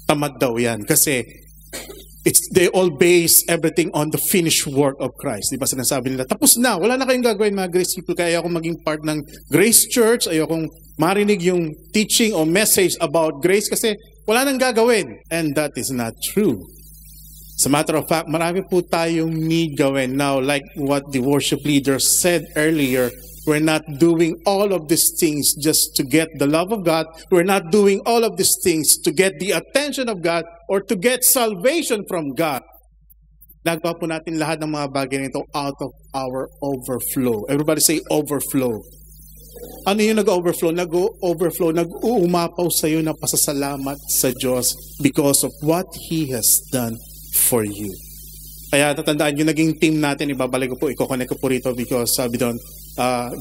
tamad daw yan. Kasi they all base everything on the finished work of Christ. Di ba sinasabi nila, tapos na, wala na kayong gagawin mga Grace people, kaya ayokong maging part ng Grace Church, ayokong marinig yung teaching o message about grace kasi wala nang gagawin. And that is not true. As a matter of fact, marami po tayong need gawin. Now, like what the worship leader said earlier, we're not doing all of these things just to get the love of God. We're not doing all of these things to get the attention of God or to get salvation from God. Nagawa po natin lahat ng mga bagay nito out of our overflow. Everybody say overflow. Ano yung nag-overflow? Nag-overflow, nag-uumapaw sa iyo na pasasalamat sa Diyos because of what He has done for you. Kaya tatandaan yung naging team natin, ibabalik ko po, i-connect ko po rito because sabi doon,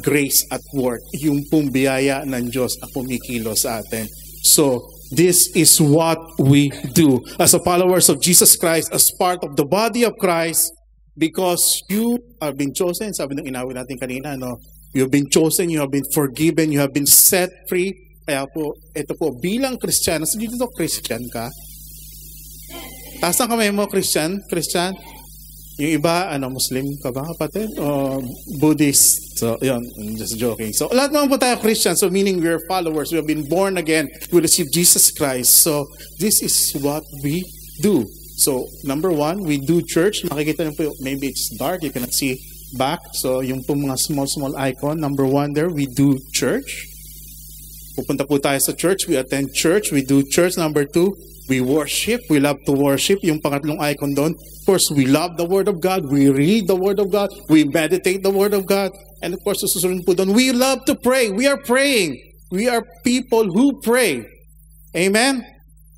grace at work, yung pong biyaya ng Diyos na pumikilo sa atin. So, this is what we do as a followers of Jesus Christ, as part of the body of Christ, because you have been chosen. Sabi ng inawin natin kanina, no? You have been chosen, you have been forgiven, you have been set free. Kaya po, ito po, bilang Kristiyano, so dito Christian ka? Taas ng kamay mo, Christian? Christian? Yung iba, Muslim ka ba kapatid? O Buddhist? So, yun, I'm just joking. So, lahat naman po tayo Christian. So, meaning we are followers. We have been born again. We receive Jesus Christ. So, this is what we do. So, number one, we do church. Makikita niyo po, maybe it's dark. You cannot see back. So, yung po mga small icon. Number one there, we do church. Pupunta po tayo sa church. We attend church. We do church. Number two, we worship. We love to worship. Yung pangatlong icon doon. Of course, we love the Word of God. We read the Word of God. We meditate the Word of God. And of course, susunod po doon, we love to pray. We are praying. We are people who pray. Amen?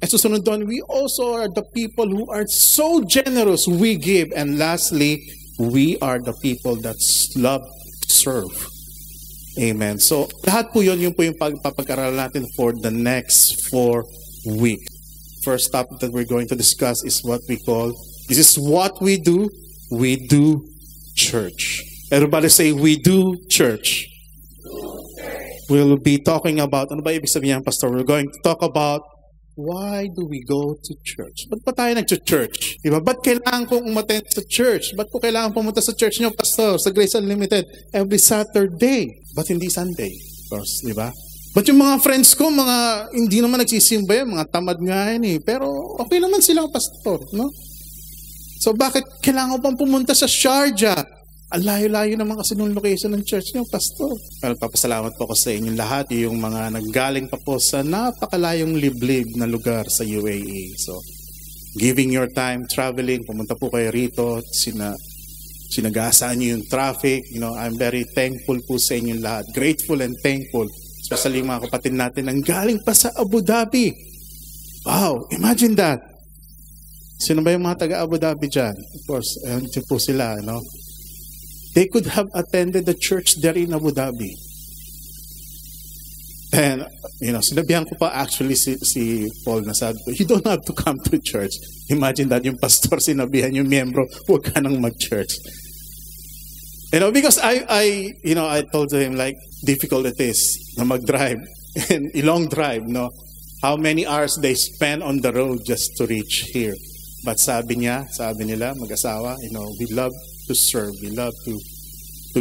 And susunod doon, we also are the people who are so generous. We give. And lastly, we are the people that love to serve. Amen. So, lahat po yun po yung pagpapag-aralan natin for the next 4 weeks. First topic that we're going to discuss is what we call, this is what we do church. Everybody say, we do church. We'll be talking about, ano ba ibig sabihin, Pastor? We're going to talk about, why do we go to church? Ba't pa tayo nag-church? Diba? Ba't kailangan kong umattend sa church? Ba't ko kailangan pumunta sa church niyo, Pastor, sa Grace Unlimited, every Saturday? Ba't hindi Sunday? Of course, diba? But yung mga friends ko, mga hindi naman nagsisimba yan, mga tamad nga yan eh. Pero okay naman silang pastor, no? So bakit kailangan pang pumunta sa Sharjah? Ang layo-layo naman kasi nung location ng church niyo, pastor. Pero papasalamat po ko sa inyong lahat, yung mga nanggaling pa po sa napakalayong liblib na lugar sa UAE. So, giving your time, traveling, pumunta po kayo rito, sinagasaan niyo yung traffic. You know, I'm very thankful po sa inyong lahat. Grateful and thankful. Especially yung mga kapatid natin ang galing pa sa Abu Dhabi. Wow, imagine that. Sino ba yung mga taga Abu Dhabi dyan? Of course, ayun po sila, no? They could have attended the church there in Abu Dhabi. And, sinabihan ko pa actually si Paul na sabi ko, you don't have to come to church. Imagine that yung pastor sinabihan yung miyembro, huwag ka nang mag-church. Because I told him like difficult it is na mag-drive and a long drive, no? How many hours they spend on the road just to reach here. But sabi nila, mag-asawa, we love to serve, we love to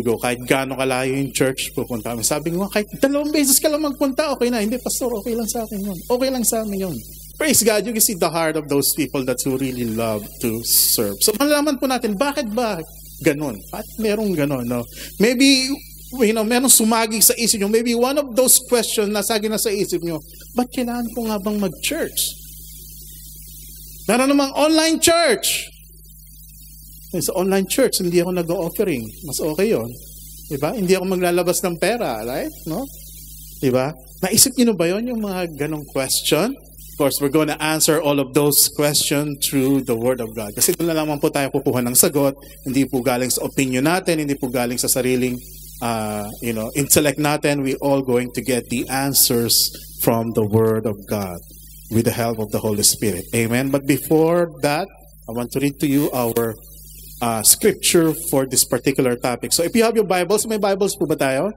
go. Kahit gaano kalayo yung church, pupunta kami. Sabi ko, kahit 2 beses ka lang magpunta, okay na. Hindi, pastor, okay lang sa akin yun. Okay lang sa amin yun. Praise God, you can see the heart of those people that who really love to serve. So, malalaman po natin, bakit ba ganon? At merong ganon, no? Maybe, merong sumagi sa isip nyo. Maybe one of those questions na sagi na sa isip nyo, ba't kailangan ko nga bang mag-church? Meron namang online church. Sa online church, hindi ako nag-offering. Mas okay yun. Diba? Hindi ako maglalabas ng pera, right? No? Diba? Naisip nyo ba yun, yung mga ganong question? Of course, we're going to answer all of those questions through the Word of God. Kasi doon na lamang po tayo kukuha ng sagot. Hindi po galing sa opinion natin, hindi po galing sa sariling intellect natin. We're all going to get the answers from the Word of God with the help of the Holy Spirit. Amen. But before that, I want to read to you our scripture for this particular topic. So if you have your Bibles, may Bibles po ba tayo?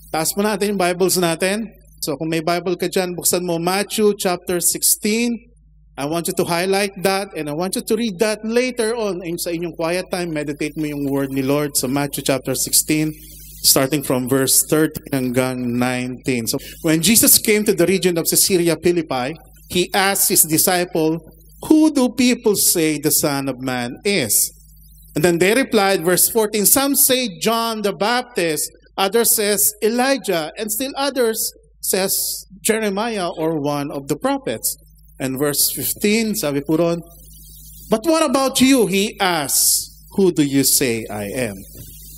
Taas mo natin yung Bibles natin. So kung may Bible ka dyan, buksan mo Matthew chapter 16. I want you to highlight that and I want you to read that later on sa inyong quiet time. Meditate mo yung word ni Lord sa Matthew chapter 16, starting from verse 13 hanggang 19. So when Jesus came to the region of Caesarea Philippi, he asked his disciple, "Who do people say the Son of Man is?" And then they replied, verse 14, "Some say John the Baptist, others says Elijah, and still others says Jeremiah or one of the prophets." And verse 15, sabi po ron, "But what about you?" he asked, "Who do you say I am?"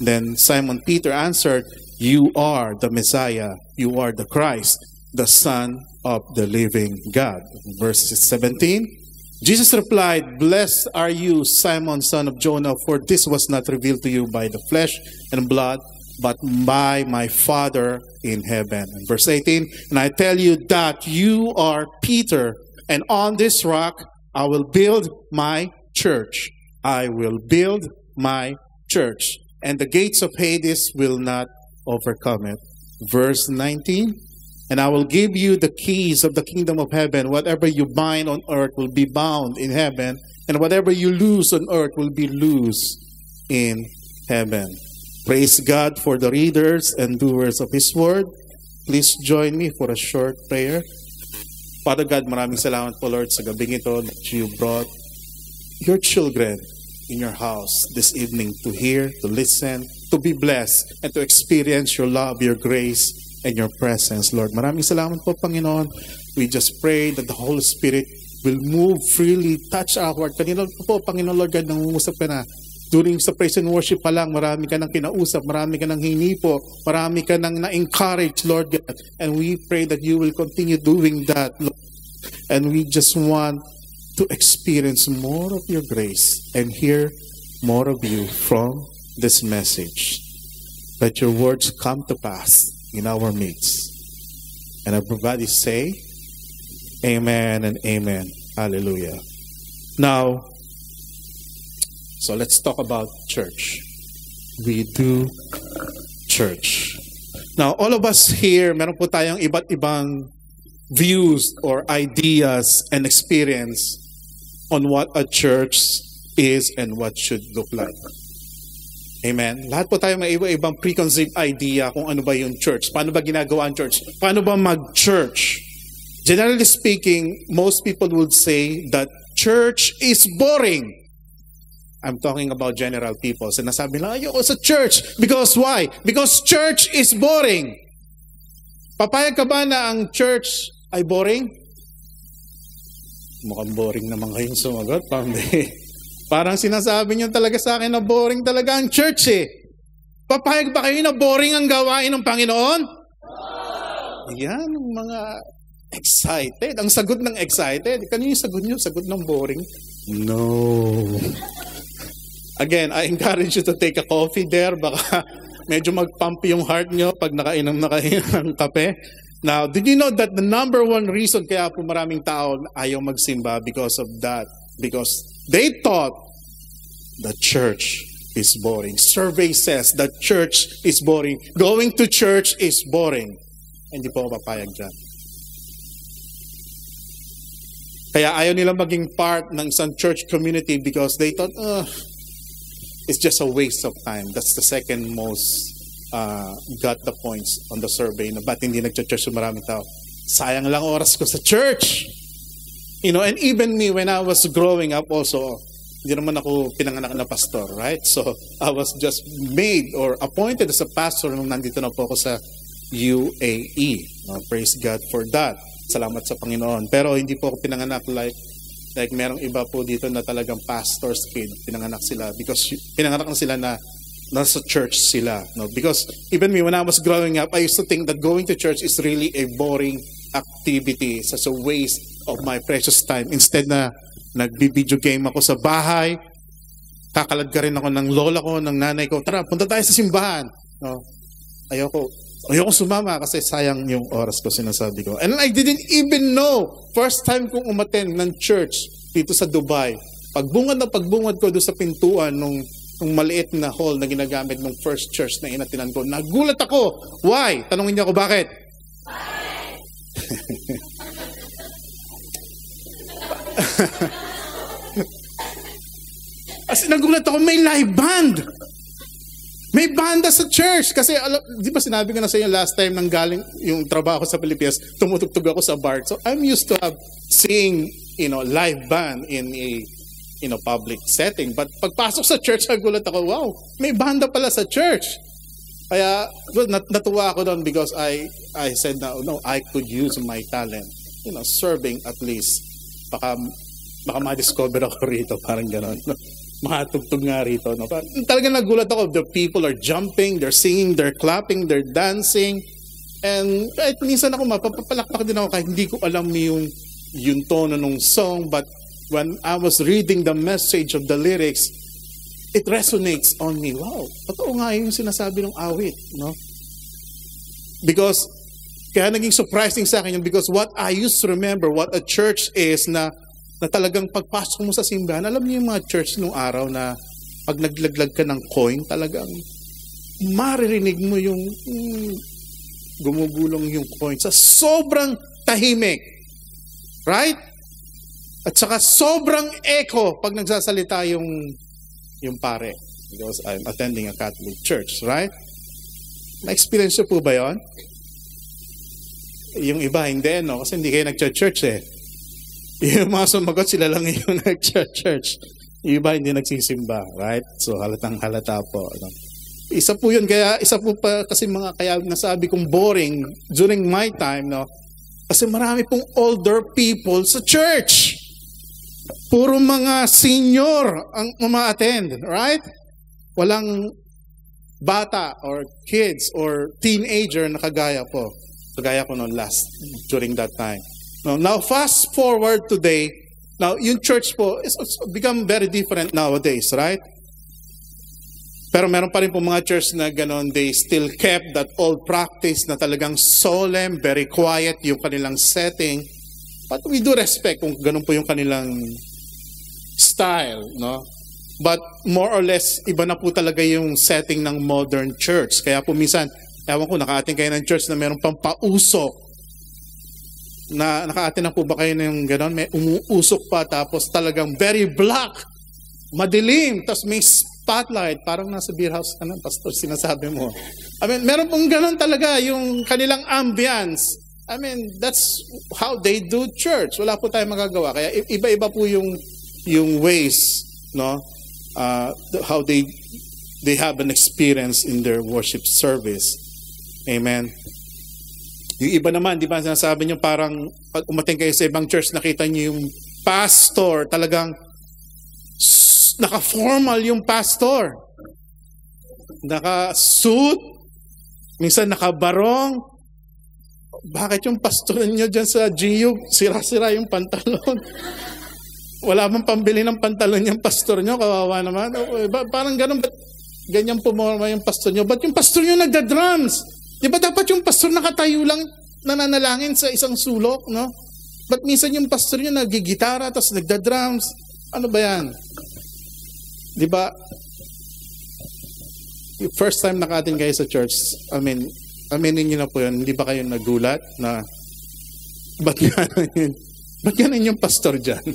Then Simon Peter answered, "You are the Messiah, you are the Christ, the Son of the living God." Verse 17, Jesus replied, "Blessed are you, Simon, son of Jonah, for this was not revealed to you by the flesh and blood, but by my Father in heaven." And verse 18, "And I tell you that you are Peter, and on this rock I will build my church. I will build my church, and the gates of Hades will not overcome it." Verse 19, "And I will give you the keys of the kingdom of heaven. Whatever you bind on earth will be bound in heaven, and whatever you loose on earth will be loose in heaven." Praise God for the readers and doers of His Word. Please join me for a short prayer. Father God, maraming salamat po, Lord, sa gabing ito that you brought your children in your house this evening to hear, to listen, to be blessed, and to experience your love, your grace, and your presence, Lord. Maraming salamat po, Panginoon. We just pray that the Holy Spirit will move freely, touch our heart. Kanina po, Panginoon, Lord God, nangungusap ka na. During sa praise and worship pa lang, marami ka nang kinausap, marami ka nang hinipo, marami ka nang na-encourage, Lord God. And we pray that you will continue doing that, Lord. And we just want to experience more of your grace and hear more of you from this message. Let your words come to pass in our midst. And everybody say, Amen and Amen. Hallelujah. Now, so let's talk about church. We do church. Now, all of us here, meron po tayong iba't ibang views or ideas and experience on what a church is and what should look like. Amen? Lahat po tayo may iba-ibang preconceived idea kung ano ba yung church. Paano ba ginagawa ang church? Paano ba mag-church? Generally speaking, most people would say that church is boring. I'm talking about general people. Sinasabi lang, ayoko sa church. Because why? Because church is boring. Papayag ka ba na ang church ay boring? Mukhang boring naman kayong sumagot. Parang sinasabi niyo talaga sa akin na boring talaga ang church eh. Papayag ba kayo na boring ang gawain ng Panginoon? Ayan, mga excited. Ang sagot ng excited. Kanino yung sagot niyo? Sagot ng boring? No. Again, I encourage you to take a coffee there. Baka medyo mag-pump yung heart nyo pag nakainom na kayo ng kape. Now, did you know that the number one reason kaya po maraming tao ayaw magsimba because of that? Because they thought the church is boring. Survey says that church is boring. Going to church is boring. Hindi po ako papayag dyan. Kaya ayaw nila maging part ng isang church community because they thought, it's just a waste of time. That's the second most got the points on the survey na ba't hindi nag-church sa maraming tao. Sayang lang oras ko sa church. You know, and even me, when I was growing up also, hindi naman ako pinanganak na pastor, right? So, I was just made or appointed as a pastor nung nandito na po ako sa UAE. Praise God for that. Salamat sa Panginoon. Pero hindi po ako pinanganak like merong iba po dito na talagang pastor's kid. Pinanganak sila because pinanganak na sila na nasa church sila. No? Because even me, when I was growing up, I used to think that going to church is really a boring activity. It's such a waste of my precious time. Instead na nagbi-video game ako sa bahay, kakalad ka rin ako ng lola ko, ng nanay ko, tara, punta tayo sa simbahan. No? Ayoko sumama kasi sayang yung oras ko, sinasabi ko. And I didn't even know. First time kong umattend ng church dito sa Dubai. Pagbungad ko doon sa pintuan nung maliit na hall na ginagamit ng first church na inatinan ko, nagulat ako. Why? Tanungin niyo ako bakit? As nagulat ako, may live band. May banda sa church. Kasi, di ba sinabi ko na sa inyo last time nang galing yung trabaho sa Pilipinas, tumutugtog ako sa bar. So, I'm used to seeing, live band in a, public setting. But pagpasok sa church, nagulat ako, wow, may banda pala sa church. Kaya, natuwa ako doon because I said na, no, I could use my talent, serving at least. Baka ma-discover ako rito, parang gano'n. Makatugtog nga rito. No? Talagang nagulat ako. The people are jumping, they're singing, they're clapping, they're dancing. And kahit minsan ako, mapapalakpak din ako kahit hindi ko alam yung tono ng song. But when I was reading the message of the lyrics, it resonates on me. Wow, totoo nga yung sinasabi ng awit. No? Because, kaya naging surprising sa akin yun because what I used to remember, what a church is na talagang pagpasok mo sa simbahan, alam niyo yung mga church nung araw na pag naglaglag ka ng coin, talagang maririnig mo yung gumugulong yung coin sa sobrang tahimik. Right? At saka sobrang echo pag nagsasalita yung pare. Because I'm attending a Catholic church, right? Na-experience po ba yun? Yung iba, hindi, no? Kasi hindi kayo nag-church eh. Yung mga sumagot, sila lang yung nag-church. Yung iba hindi nagsisimba, right? So halatang halata po. No? Isa po yun, isa po pa kasi kaya nasabi kong boring during my time, no? Kasi marami pong older people sa church. Puro mga senior ang uma-attend, right? Walang bata or kids or teenager na kagaya ko noon during that time. Now, fast forward today, now, yung church po, it's become very different nowadays, right? Pero meron pa rin po mga church na ganon, they still kept that old practice na talagang solemn, very quiet yung kanilang setting. But we do respect kung ganon po yung kanilang style, no? But more or less, iba na po talaga yung setting ng modern church. Kaya po minsan, ewan ko, nakaating kayo ng church na meron pang pausok. Nakaatin na po ba kayo ng gano'n? May umuusok pa tapos talagang very black, madilim, tapos may spotlight, parang nasa beer house ka na, pastor, sinasabi mo. I mean, meron pong gano'n talaga yung kanilang ambience. I mean, that's how they do church. Wala po tayong magagawa. Kaya iba-iba po yung ways, no? How they have an experience in their worship service. Amen. Yung iba naman, di ba, sinasabi nyo parang pag umating kayo sa ibang church, nakita nyo yung pastor, talagang naka-formal yung pastor. Naka-suit, minsan naka-barong. Bakit yung pastor nyo dyan sa GU, sira-sira yung pantalon? Wala bang pambili ng pantalon yung pastor nyo? Kawawa naman. Parang ganun, ganyan pumorma yung pastor nyo. Ba't yung pastor nyo nagda-drums? Di ba dapat yung pastor nakatayo lang nananalangin sa isang sulok, no? But minsan yung pastor nyo nagigitara tapos nagda-drums. Ano ba yan? Di ba? Yung first time nakatin kayo sa church, aminin nyo na po yun, hindi ba kayo nagulat na ba't ganon yung pastor dyan?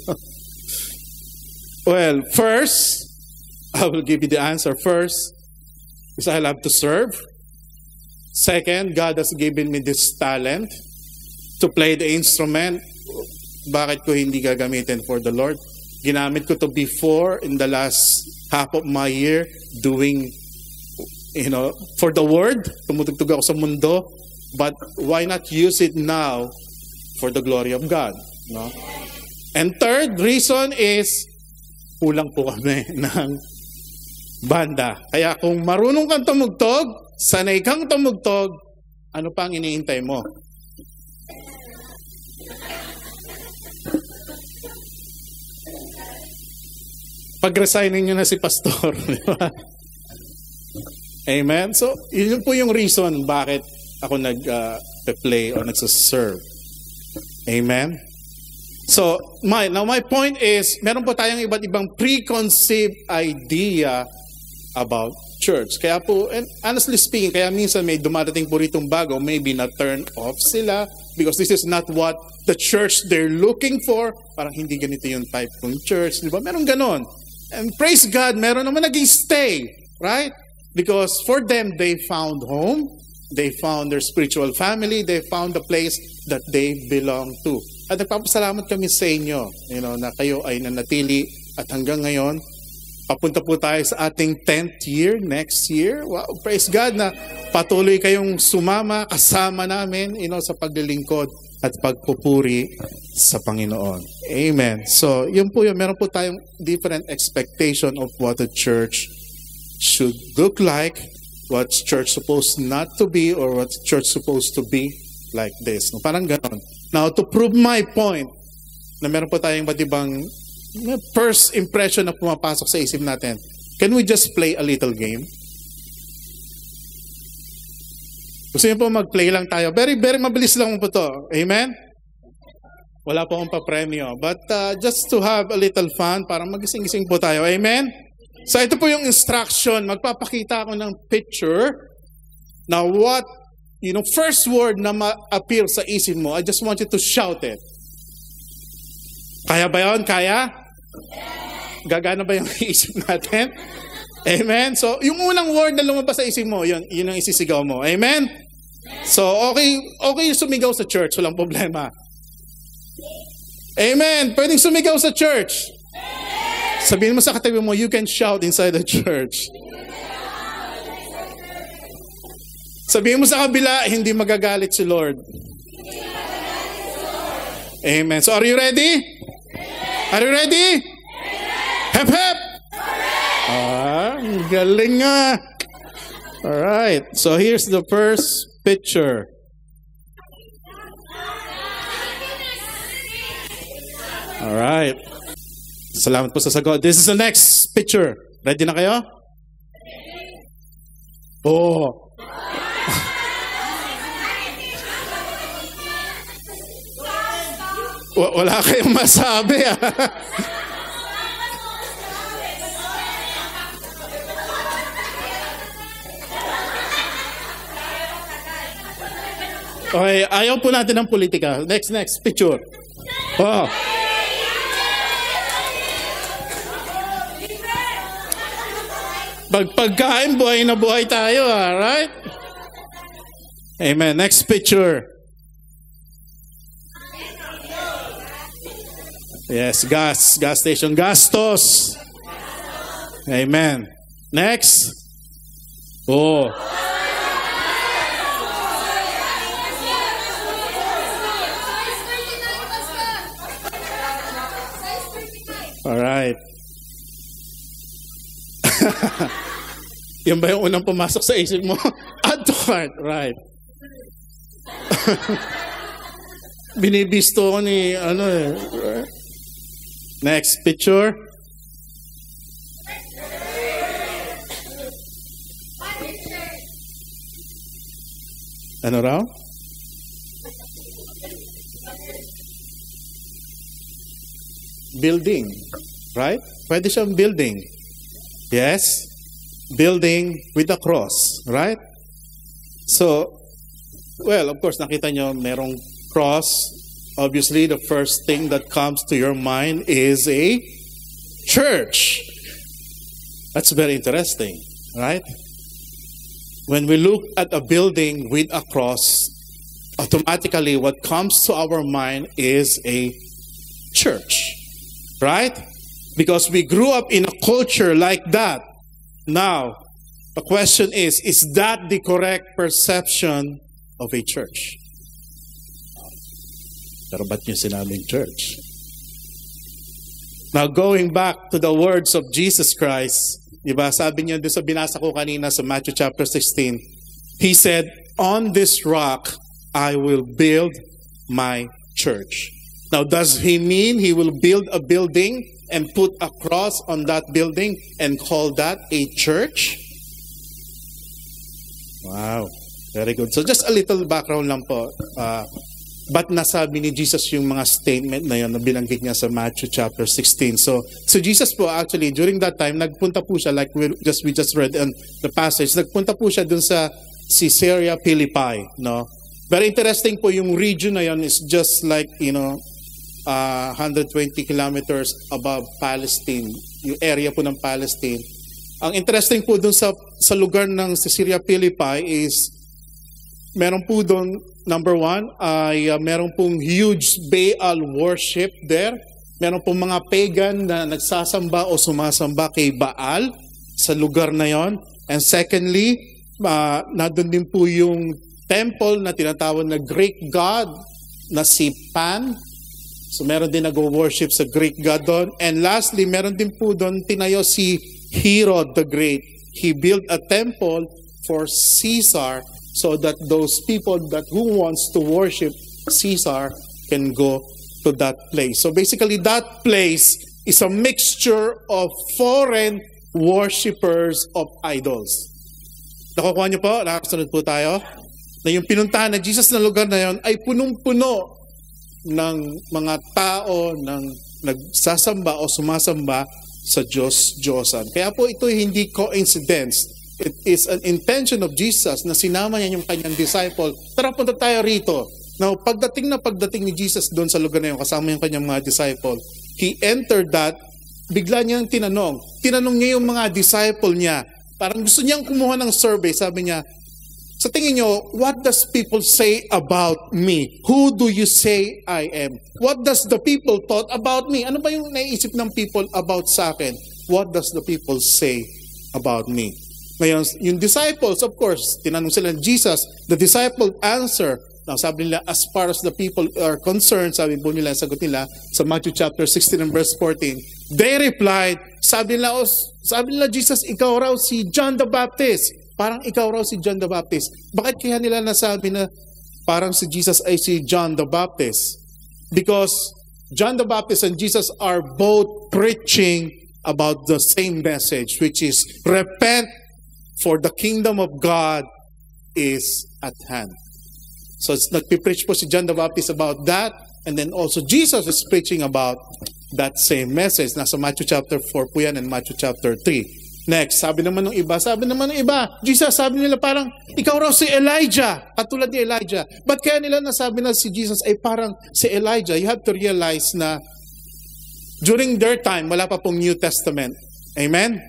Well, first, I will give you the answer. First, is I love to serve. Second, God has given me this talent to play the instrument. Bakit ko hindi gagamitin for the Lord? Ginamit ko to before in the last half of my year doing, for the Word. Tumutugtog ako sa mundo. But why not use it now for the glory of God? No? And third reason is, kulang po kami ng banda. Kaya kung marunong kang tumugtog, sanay kang tumugtog, ano pang iniintay mo? Pag-resignin nyo na si pastor. Amen? So, yun po yung reason bakit ako nag-play or nagsaserve. Amen? So, my point is, meron po tayong iba't ibang preconceived idea about church. Kaya po, and honestly speaking, kaya minsan may dumadating po ritong bago, maybe na-turn off sila because this is not what the church they're looking for. Parang hindi ganito yung type ng church. Di ba? Meron ganon. And praise God, meron naman naging stay. Right? Because for them, they found home. They found their spiritual family. They found the place that they belong to. At nagpapasalamat kami sa inyo, na kayo ay nanatili at hanggang ngayon, papunta po tayo sa ating 10th year, next year. Wow, praise God na patuloy kayong sumama, kasama namin, sa paglilingkod at pagpupuri sa Panginoon. Amen. So, yun po yun. Meron po tayong different expectation of what a church should look like, what's church supposed not to be, or what's church supposed to be like this. No, parang ganon. Now, to prove my point, na meron po tayong iba't ibang first impression na pumapasok sa isip natin, can we just play a little game? Gusto niyo po mag-play lang tayo. Very, very mabilis lang po to. Amen? Wala po akong pa-premyo. But just to have a little fun, parang magising-gising po tayo. Amen? So ito po yung instruction. Magpapakita ako ng picture. Now what, first word na ma-appear sa isip mo, I just want you to shout it. Kaya ba yun? Kaya? Gagana ba yung isip natin? Amen? So, yung unang word na lumabas sa isip mo, yun ang isisigaw mo. Amen? So, okay sumigaw sa church. Walang problema. Amen? Pwedeng sumigaw sa church. Sabihin mo sa katabi mo, you can shout inside the church. Sabihin mo sa kabila, hindi magagalit si Lord. Amen. So, are you ready? Are you ready? Hep, hep! Galing nga. Alright. So, here's the first picture. Alright. Salamat po sa sagot. This is the next picture. Ready na kayo? Oh. Wala kayong masabi. Okay, ayaw po natin ng politika. Next picture. Oh. Pagkain, buhay na buhay tayo, right? Amen. Next picture. Yes, gas station, gastos. Amen. Next. Oh. All right. Yan ba yung unang pumasok sa isip mo? Add to cart, right. Binibisto ko ni, Next picture. Ano raw? Building, right? Pwede siyang building. Yes. Building with a cross, right? So, well, of course, nakita nyo, merong cross. Obviously, the first thing that comes to your mind is a church. That's very interesting, right? When we look at a building with a cross, automatically what comes to our mind is a church, right? Because we grew up in a culture like that. Now, the question is that the correct perception of a church? Pero ba't nyo sinabing church? Now, going back to the words of Jesus Christ, diba, sabi niya doon sa binasa ko kanina sa Matthew chapter 16, He said, on this rock, I will build my church. Now, does He mean He will build a building and put a cross on that building and call that a church? Wow, very good. So just a little background lang po. Ba't nasabi ni Jesus yung mga statement na yun na binanggit niya sa Matthew chapter 16? So Jesus po actually, during that time, nagpunta po siya, like we just read in the passage, nagpunta po siya dun sa Caesarea Philippi, no? Very interesting po yung region na yun is just like, 120 kilometers above Palestine, yung area po ng Palestine. Ang interesting po dun sa lugar ng Caesarea Philippi is, meron po doon, number one, ay meron pong huge Baal worship there. Meron pong mga pagan na nagsasamba o sumasamba kay Baal sa lugar na yon. And secondly, nandun din po yung temple na tinatawag na Greek god na si Pan. So meron din nag-worship sa Greek god doon. And lastly, meron din po doon tinayo si Herod the Great. He built a temple for Caesar, so that those people who wants to worship Caesar can go to that place. So basically, that place is a mixture of foreign worshipers of idols. Nakukuha niyo po? Nakasunod po tayo? Na yung pinuntahan na Jesus na lugar na yon ay punong-puno ng mga tao ng nagsasamba o sumasamba sa Diyos-Diyosan. Kaya po ito hindi coincidence. It is an intention of Jesus na sinama niya yung kanyang disciple. Tara, punta tayo rito. Now, pagdating ni Jesus doon sa lugar na yun, kasama yung kanyang mga disciple, he entered that, bigla niyang tinanong. Tinanong niya yung mga disciple niya. Parang gusto niyang kumuha ng survey. Sabi niya, sa tingin niyo, what does people say about me? Who do you say I am? What does the people thought about me? Ano ba yung naiisip ng people about sa akin? What does the people say about me? Ngayon, yung disciples, of course, tinanong sila ng Jesus, the disciple answer. Now, sabi nila, as far as the people are concerned, sabi po nila, sagot nila, sa Matthew chapter 16 and verse 14, they replied, sabi nila, Jesus, ikaw raw si John the Baptist. Parang ikaw raw si John the Baptist. Bakit kaya nila nasabi na parang si Jesus ay si John the Baptist? Because John the Baptist and Jesus are both preaching about the same message, which is repent, for the kingdom of God is at hand. So nagpipreach po si John the Baptist about that, and then also Jesus is preaching about that same message. Nasa Matthew chapter 4 po yan and Matthew chapter 3. Next, sabi naman ng iba, Jesus, sabi nila parang, ikaw raw si Elijah, katulad ni Elijah. Ba't kaya nila nasabi na si Jesus ay parang si Elijah? You have to realize na during their time, wala pa pong New Testament. Amen?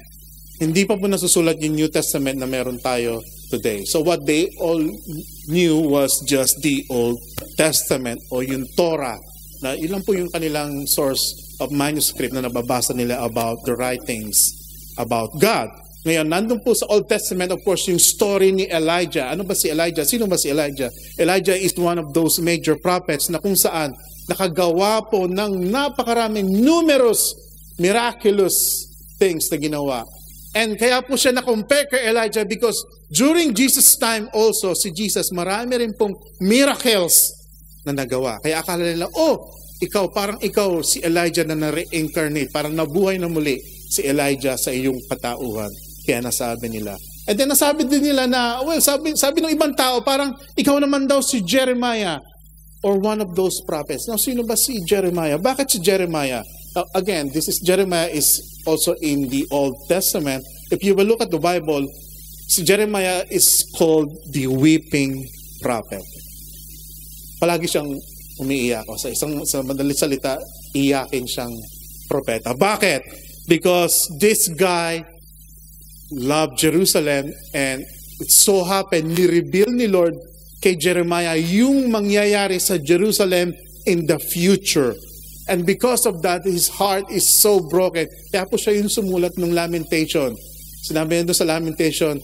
Hindi pa po nasusulat yung New Testament na meron tayo today. So what they all knew was just the Old Testament o yung Torah. Na ilan po yung kanilang source of manuscript na nababasa nila about the writings about God. Ngayon, nandun po sa Old Testament, of course, yung story ni Elijah. Ano ba si Elijah? Sino ba si Elijah? Elijah is one of those major prophets na kung saan nakagawa po ng napakaraming numerous miraculous things na ginawa. And kaya po siya na-compare kay Elijah because during Jesus' time also, si Jesus, marami rin pong miracles na nagawa. Kaya akala nila, parang ikaw si Elijah na na-reincarnate, parang nabuhay na muli si Elijah sa iyong katauhan. Kaya nasabi nila. And then nasabi din nila na, sabi ng ibang tao, parang ikaw naman daw si Jeremiah or one of those prophets. Now, sino ba si Jeremiah? Bakit si Jeremiah? Again, Jeremiah is also in the Old Testament. If you will look at the Bible, si Jeremiah is called the weeping prophet. Palagi siyang umiiyak. Sa madaling salita, iyakin siyang propeta. Bakit? Because this guy loved Jerusalem and it so happened, ni-reveal ni Lord kay Jeremiah yung mangyayari sa Jerusalem in the future. And because of that, his heart is so broken. Kaya po siya yung sumulat ng Lamentation. Sinabi niya doon sa Lamentation,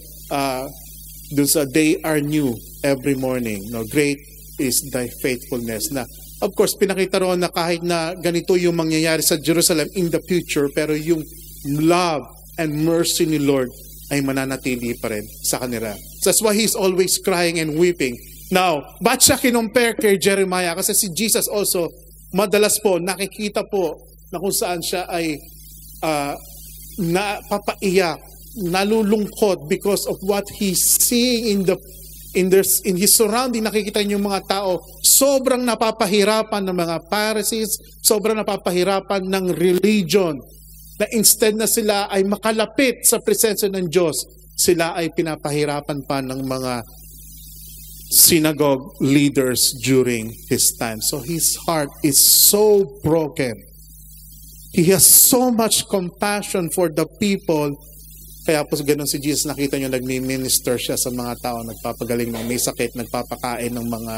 doon sa they are new every morning. No, great is thy faithfulness. Na, of course, pinakita roon na kahit na ganito yung mangyayari sa Jerusalem in the future, pero yung love and mercy ni Lord ay mananatili pa rin sa kanila. So that's why he's always crying and weeping. Now, ba't siya kinumpare kay Jeremiah? Kasi si Jesus also, madalas po, nakikita po na kung saan siya ay napapaiyak, nalulungkot because of what he's seeing in his surrounding, nakikita niyo yung mga tao, sobrang napapahirapan ng mga Pharisees, sobrang napapahirapan ng religion, na instead na sila ay makalapit sa presensya ng Diyos, sila ay pinapahirapan pa ng mga synagogue leaders during his time. So his heart is so broken. He has so much compassion for the people. Kaya po ganun si Jesus, nakita nyo, nagmi-minister siya sa mga tao, nagpapagaling ng may sakit, nagpapakain ng mga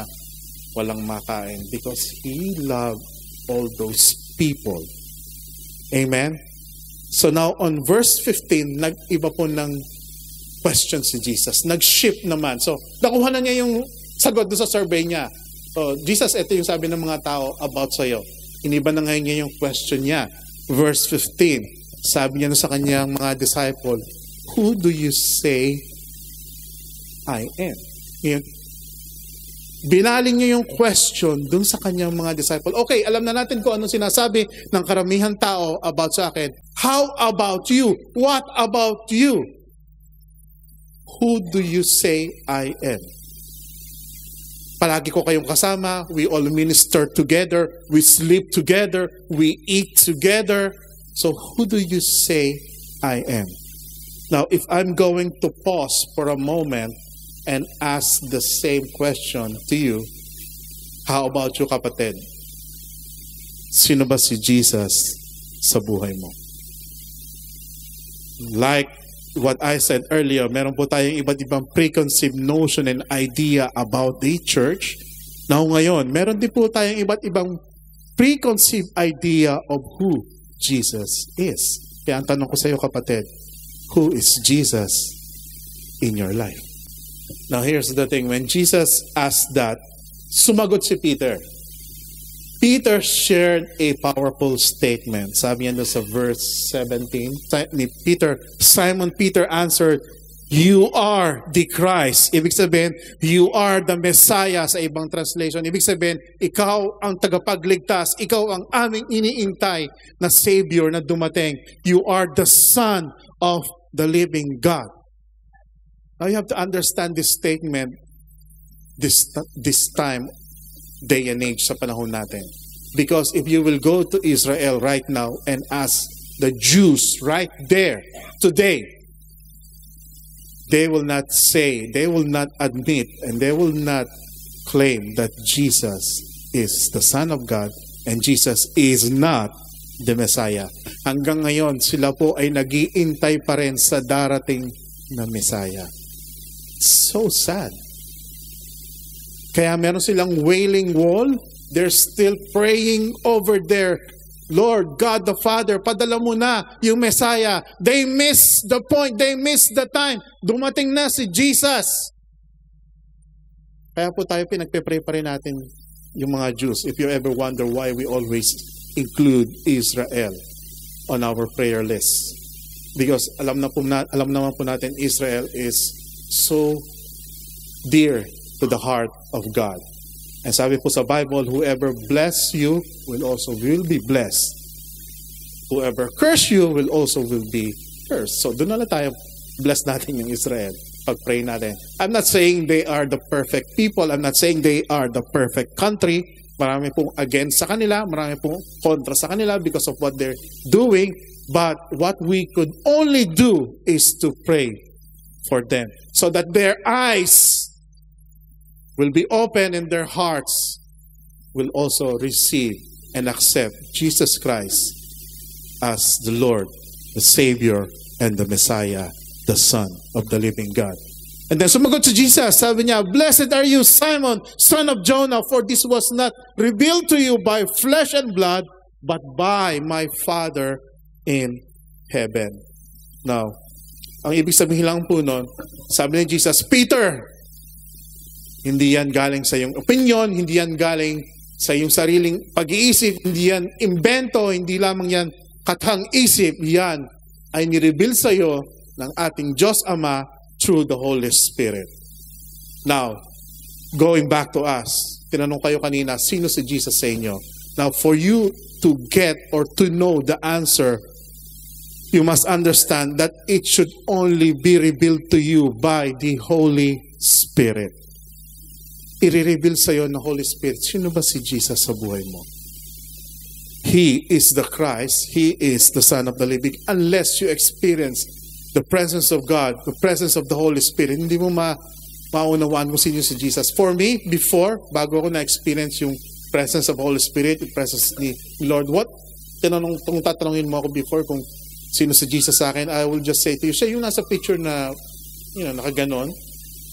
walang makain. Because he loved all those people. Amen? So now on verse 15, nag-iba po ng question si Jesus. Nag-shift naman. So nakuha na niya yung sagot doon sa survey niya. So Jesus, ito yung sabi ng mga tao about sa'yo. Iniba na ngayon niya yung question niya. Verse 15, sabi niya sa kanyang mga disciple, who do you say I am? Ngayon, binaling niya yung question dun sa kanyang mga disciple. Okay, alam na natin kung anong sinasabi ng karamihan tao about sa akin. How about you? What about you? Who do you say I am? Palagi ko kayong kasama. We all minister together. We sleep together. We eat together. So who do you say I am? Now, if I'm going to pause for a moment and ask the same question to you, how about you, kapatid? Sino ba si Jesus sa buhay mo? Like what I said earlier, meron po tayong iba't ibang preconceived notion and idea about the church. Now ngayon, meron din po tayong iba't ibang preconceived idea of who Jesus is. Kaya ang tanong ko sa iyo, kapatid, who is Jesus in your life? Now here's the thing, when Jesus asked that, sumagot si Peter. Peter shared a powerful statement. Sabi niya sa verse 17 ni Peter, Simon Peter answered, you are the Christ. Ibig sabihin, you are the Messiah sa ibang translation. Ibig sabihin, ikaw ang tagapagligtas. Ikaw ang aming iniintay na Savior na dumating. You are the Son of the living God. Now you have to understand this statement this time, day and age sa panahon natin. Because if you will go to Israel right now and ask the Jews right there today, they will not say, they will not admit, and they will not claim that Jesus is the Son of God and Jesus is not the Messiah. Hanggang ngayon, sila po ay nag-iintay pa rin sa darating na Messiah. So sad. Kaya meron silang wailing wall. They're still praying over there. Lord, God the Father, padala mo na yung Messiah. They missed the point. They missed the time. Dumating na si Jesus. Kaya po tayo pinagpe-pray pa rin natin yung mga Jews. If you ever wonder why we always include Israel on our prayer list. Because alam naman po natin Israel is so dear to the heart of God. And sabi po sa Bible, whoever bless you will be blessed. Whoever curse you will be cursed. So doon na lang tayo, bless natin yung Israel. Pag-pray natin. I'm not saying they are the perfect people. I'm not saying they are the perfect country. Marami pong against sa kanila. Marami pong kontra sa kanila because of what they're doing. But what we could only do is to pray for them. So that their eyes will be open and their hearts will also receive and accept Jesus Christ as the Lord, the Savior, and the Messiah, the Son of the living God. And then sumagot si Jesus, sabi niya, blessed are you, Simon, son of Jonah, for this was not revealed to you by flesh and blood, but by my Father in heaven. Now, ang ibig sabihin lang po nun, sabi ni Jesus, Peter, hindi yan galing sa iyong opinion, hindi yan galing sa iyong sariling pag-iisip, hindi yan imbento, hindi lamang yan katang isip, yan ay nireveal sa iyo ng ating Diyos Ama through the Holy Spirit. Now, going back to us, tinanong kayo kanina, sino si Jesus sa inyo? Now, for you to get or to know the answer, you must understand that it should only be revealed to you by the Holy Spirit. i-reveal sa'yo ng Holy Spirit, sino ba si Jesus sa buhay mo? He is the Christ. He is the Son of the living. Unless you experience the presence of God, the presence of the Holy Spirit, hindi mo maunawaan kung sino si Jesus. For me, before, bago ako na-experience yung presence of Holy Spirit, yung presence ni Lord, kung tatanungin mo ako before kung sino si Jesus sa akin, I will just say to you, siya yung nasa picture na, nakaganon.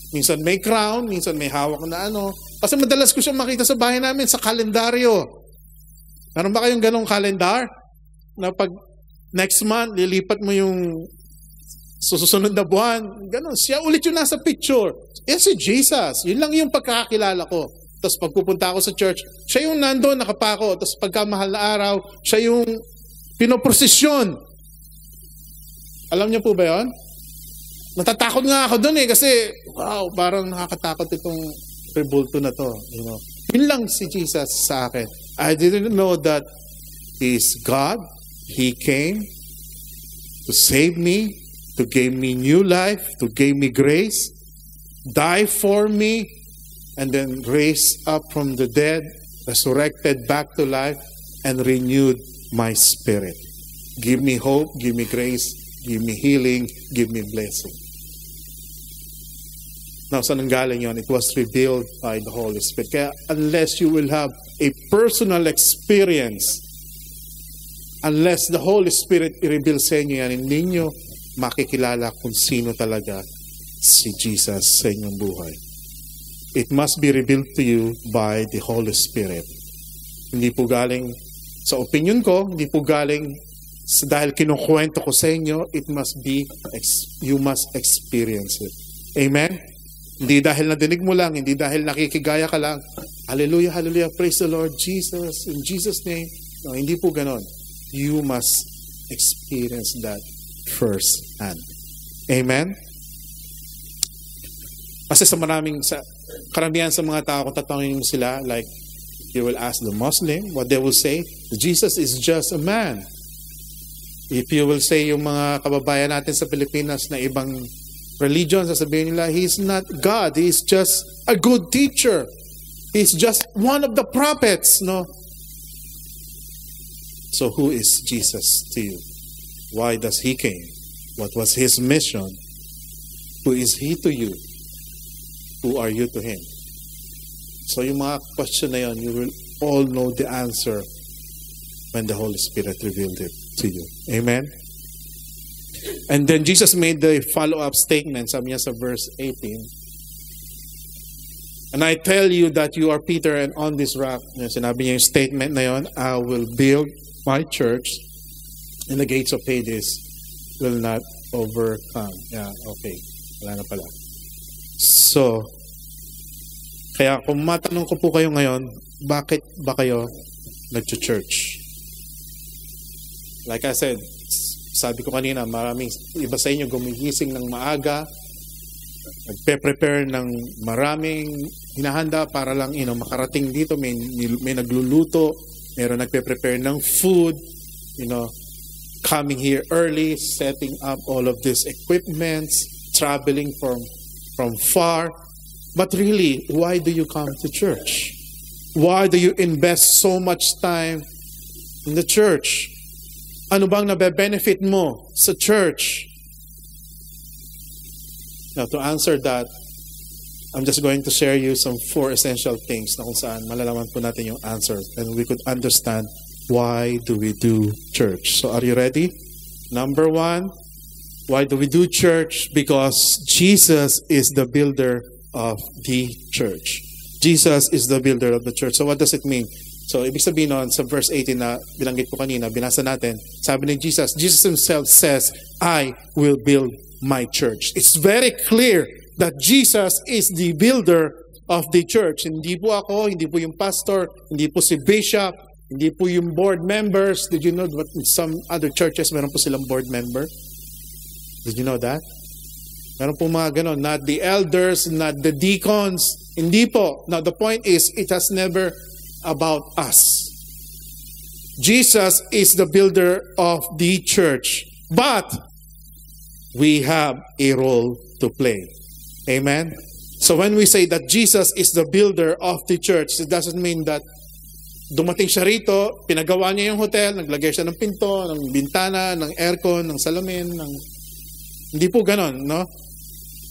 Minsan may crown, minsan may hawak na ano. Kasi madalas ko siya makita sa bahay namin, sa kalendaryo. Meron ba kayong ganong kalendar? Na pag next month, lilipat mo yung susunod na buwan. Ganon. Siya ulit yung nasa picture. Yan si Jesus. Yun lang yung pagkakakilala ko. Tapos pag pupunta ako sa church, siya yung nandun, nakapako. Tapos pagkamahal na araw, siya yung pinoprosesyon. Alam niyo po ba yun? Natatakot nga ako dun kasi, wow, parang nakakatakot itong rebulto na to. Yun lang si Jesus sa akin. I didn't know that He is God. He came to save me, to give me new life, to give me grace, die for me, and then raised up from the dead, resurrected back to life, and renewed my spirit. Give me hope, give me grace, give me healing, give me blessing. Now, saan ang galing yun? It was revealed by the Holy Spirit. Kaya unless you will have a personal experience, unless the Holy Spirit i-reveal sa inyo yan, hindi nyo makikilala kung sino talaga si Jesus sa inyong buhay. It must be revealed to you by the Holy Spirit. Hindi po galing sa opinion ko, hindi po galing dahil kinukwento ko sa inyo, it must be, you must experience it. Amen? Hindi dahil nadinig mo lang, hindi dahil nakikigaya ka lang, hallelujah, hallelujah, praise the Lord Jesus, in Jesus' name. No, hindi po ganon. You must experience that firsthand. Amen? Kasi sa karamihan sa mga tao, kung tatanungin mo sila, like, you will ask the Muslim, what they will say, Jesus is just a man. If you will say yung mga kababayan natin sa Pilipinas na ibang religion, sasabihin nila, He's not God. He's just a good teacher. He's just one of the prophets, no? So who is Jesus to you? Why does He came? What was His mission? Who is He to you? Who are you to Him? So yung mga question na yun, you will all know the answer when the Holy Spirit revealed it to you. Amen? And then Jesus made the follow-up statement, sabi niya sa verse 18. And I tell you that you are Peter, and on this rock, sinabi niya yung statement na yun, I will build my church, and the gates of Hades will not overcome. Yeah, okay. Wala na pala. So, kaya kung matanong ko po kayo ngayon, bakit ba kayo nag-church? Like I said, sabi ko kanina, maraming iba sa inyo gumigising ng maaga, nagpe-prepare ng maraming hinahanda para lang makarating dito, may nagluluto, meron nagpe-prepare ng food, coming here early, setting up all of these equipments, traveling from far. But really, why do you come to church? Why do you invest so much time in the church? Ano bang nabe-benefit mo sa church? Now, to answer that, I'm just going to share you some 4 essential things na kung saan malalaman po natin yung answers and we could understand why do we do church. So, are you ready? Number 1, why do we do church? Because Jesus is the builder of the church. Jesus is the builder of the church. So, what does it mean? So, ibig sabihin nun, sa verse 18 na binanggit ko kanina, binasa natin, sabi ni Jesus Himself says, I will build my church. It's very clear that Jesus is the builder of the church. Hindi po ako, hindi po yung pastor, hindi po si bishop, hindi po yung board members. Did you know that in some other churches, meron po silang board member? Did you know that? Meron po mga ganon, not the elders, not the deacons. Hindi po. Now, the point is, it has never about us. Jesus is the builder of the church, but we have a role to play. Amen? So when we say that Jesus is the builder of the church, it doesn't mean that dumating siya rito, pinagawa niya yung hotel, naglagay siya ng pinto, ng bintana, ng aircon, ng salamin, hindi po ganon, no?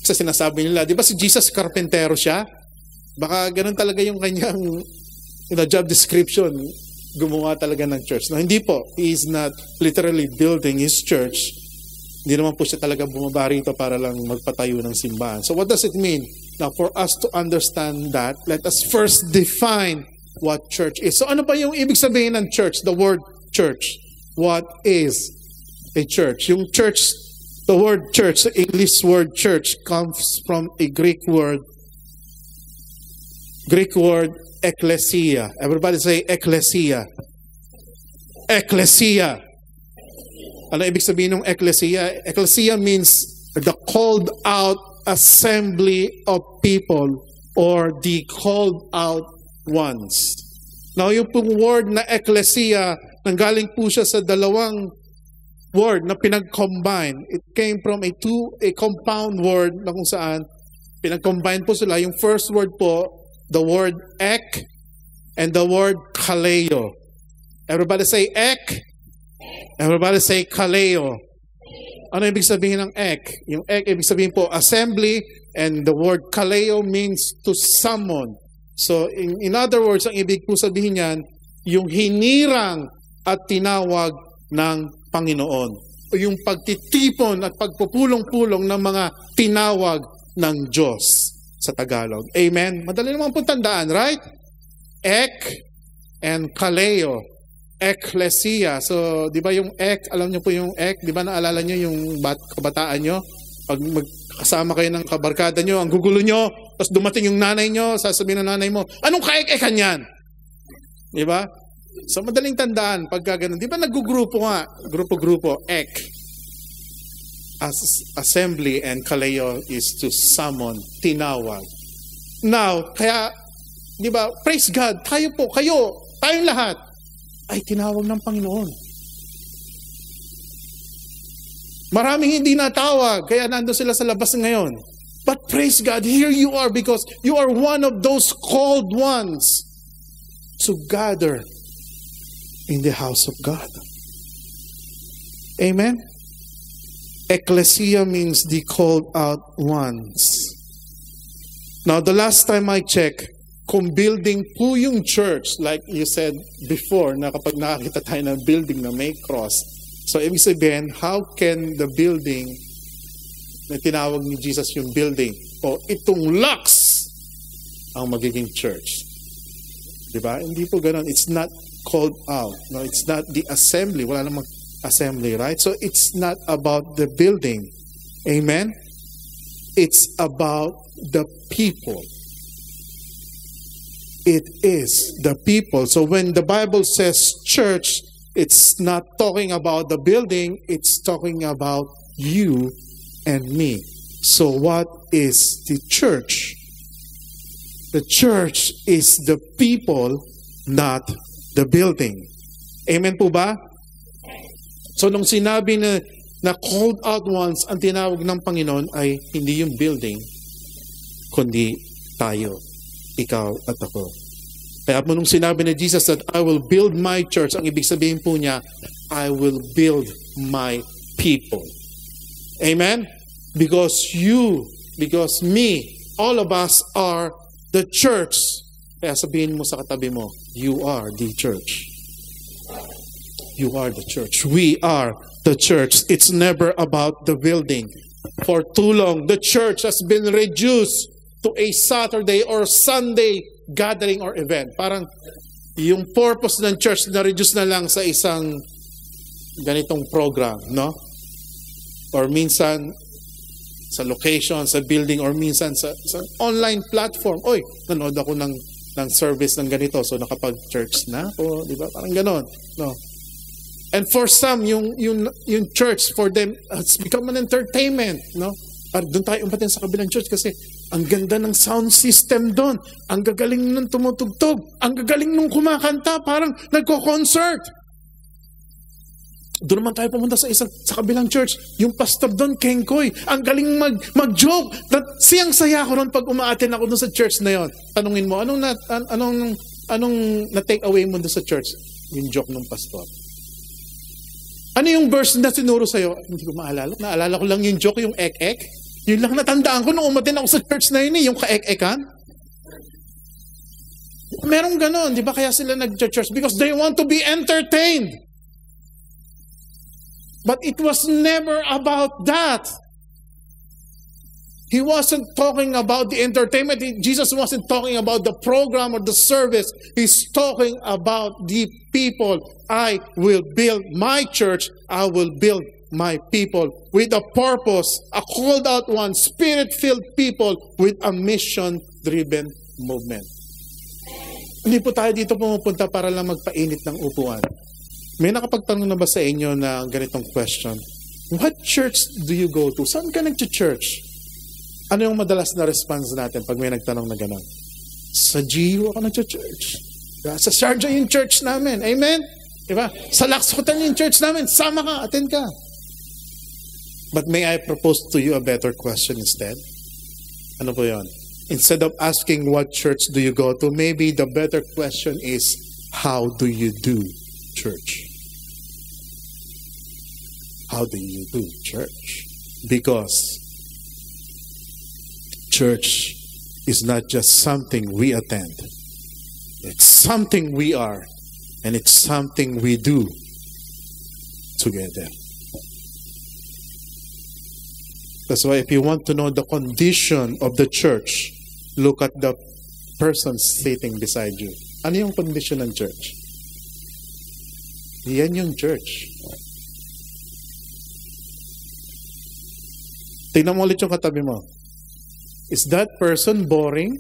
Kasi sinasabi nila, di ba si Jesus karpentero siya? Baka ganon talaga yung kanyang job description, gumawa talaga ng church. No, hindi po. He is not literally building his church. Hindi naman po siya talaga bumaba rito para lang magpatayo ng simbahan. So what does it mean? Now, for us to understand that, let us first define what church is. So ano ba yung ibig sabihin ng church? The word church. What is a church? Yung church, the word church, the English word church comes from a Greek word ecclesia. Everybody say ecclesia. Ecclesia. Ano ibig sabihin ng ecclesia? Ecclesia means the called out assembly of people or the called out ones. Now, yung pong word na ecclesia, nanggaling po siya sa dalawang word na pinag-combine. It came from a compound word na kung saan pinag-combine po sila. Yung first word po, the word ek and the word kaleo. Everybody say ek. Everybody say kaleo. Ano ibig sabihin ng ek? Yung ek, ibig sabihin po assembly, and the word kaleo means to summon. So, in other words, ang ibig po sabihin niyan, yung hinirang at tinawag ng Panginoon. O yung pagtitipon at pagpupulong-pulong ng mga tinawag ng Diyos sa Tagalog. Amen? Madali naman po tandaan, right? Ek and kaleo. Ecclesia. So, di ba yung ek, alam niyo po yung ek, di ba naalala niyo yung kabataan niyo? Pag magkasama kayo ng kabarkada niyo, ang gugulo niyo, tapos dumating yung nanay niyo, sasabihin ng nanay mo, anong kaek-ekan yan? Di ba? So, madaling tandaan, pagka ganun. Di ba naggugrupo nga? Grupo-grupo, ek. Assembly and kaleo is to summon, tinawag. Now, kaya, di ba, praise God, tayo po, kayo, tayong lahat, ay tinawag ng Panginoon. Maraming hindi natawag, kaya nandun sila sa labas ngayon. But praise God, here you are because you are one of those called ones to gather in the house of God. Amen? Ecclesia means the called out ones. Now, the last time I checked, kung building po yung church, like you said before, na kapag nakakita tayo ng building na may cross, so ibig sabihin, how can the building na tinawag ni Jesus yung building, o itong locks ang magiging church? Diba? Hindi po ganun. It's not called out. No, it's not the assembly. Wala namang assembly, right? So it's not about the building. Amen? It's about the people. It is the people. So when the Bible says church, it's not talking about the building, it's talking about you and me. So what is the church? The church is the people, not the building. Amen po ba? So nung sinabi na called out ones, ang tinawag ng Panginoon ay hindi yung building, kundi tayo. Ikaw at ako. Kaya po nung sinabi ni Jesus that I will build my church, ang ibig sabihin po niya, I will build my people. Amen? Because you, because me, all of us are the church. Kaya sabihin mo sa katabi mo, you are the church. You are the church. We are the church. It's never about the building. For too long, the church has been reduced to a Saturday or Sunday gathering or event. Parang yung purpose ng church na-reduce na lang sa isang ganitong program, no? Or minsan sa location, sa building, or minsan sa online platform. Oy, nanood ako ng service ng ganito, so nakapag-church na o, di ba? Parang ganon, no? And for some, yung church, for them, it's become an entertainment, no? Doon tayo umatin sa kabilang church kasi ang ganda ng sound system doon. Ang gagaling nung tumutugtog. Ang gagaling nung kumakanta. Parang nagko-concert. Doon naman tayo pumunta sa kabilang church. Yung pastor doon, Kengkoy, ang galing mag-joke. Siyang saya ko ron pag umaattend ako doon sa church na yon. Tanungin mo, anong na-take away mo doon sa church? Yung joke ng pastor. Ano yung verse na sinuro sa'yo? Hindi ko maalala. Naalala ko lang yung joke, yung ek-ek. Yun lang natandaan ko nung umattend ako sa church na yun, yung ka-ek-ekan. Merong ganon, di ba kaya sila nag-church? Because they want to be entertained. But it was never about that. He wasn't talking about the entertainment. Jesus wasn't talking about the program or the service. He's talking about the people. I will build my church. I will build my people with a purpose, a called out one, spirit-filled people with a mission-driven movement. Hindi po tayo dito pumupunta para lang magpainit ng upuan. May nakapagtanong na ba sa inyo na ganitong question? What church do you go to? Saan ka nag-church? Ano yung madalas na response natin pag may nagtanong na gano'n? Sa GU ako nag-church. Sa Sharjah yung church namin. Amen? Diba? Sa Lux Hotel yung church namin. Sama ka, attend ka. But may I propose to you a better question instead? Ano po yun? Instead of asking what church do you go to, maybe the better question is, how do you do church? How do you do church? Because church is not just something we attend. It's something we are, and it's something we do together. That's why if you want to know the condition of the church, look at the person sitting beside you. Ano yung condition ng church? Yan yung church. Tingnan mo ulit yung katabi mo. Is that person boring?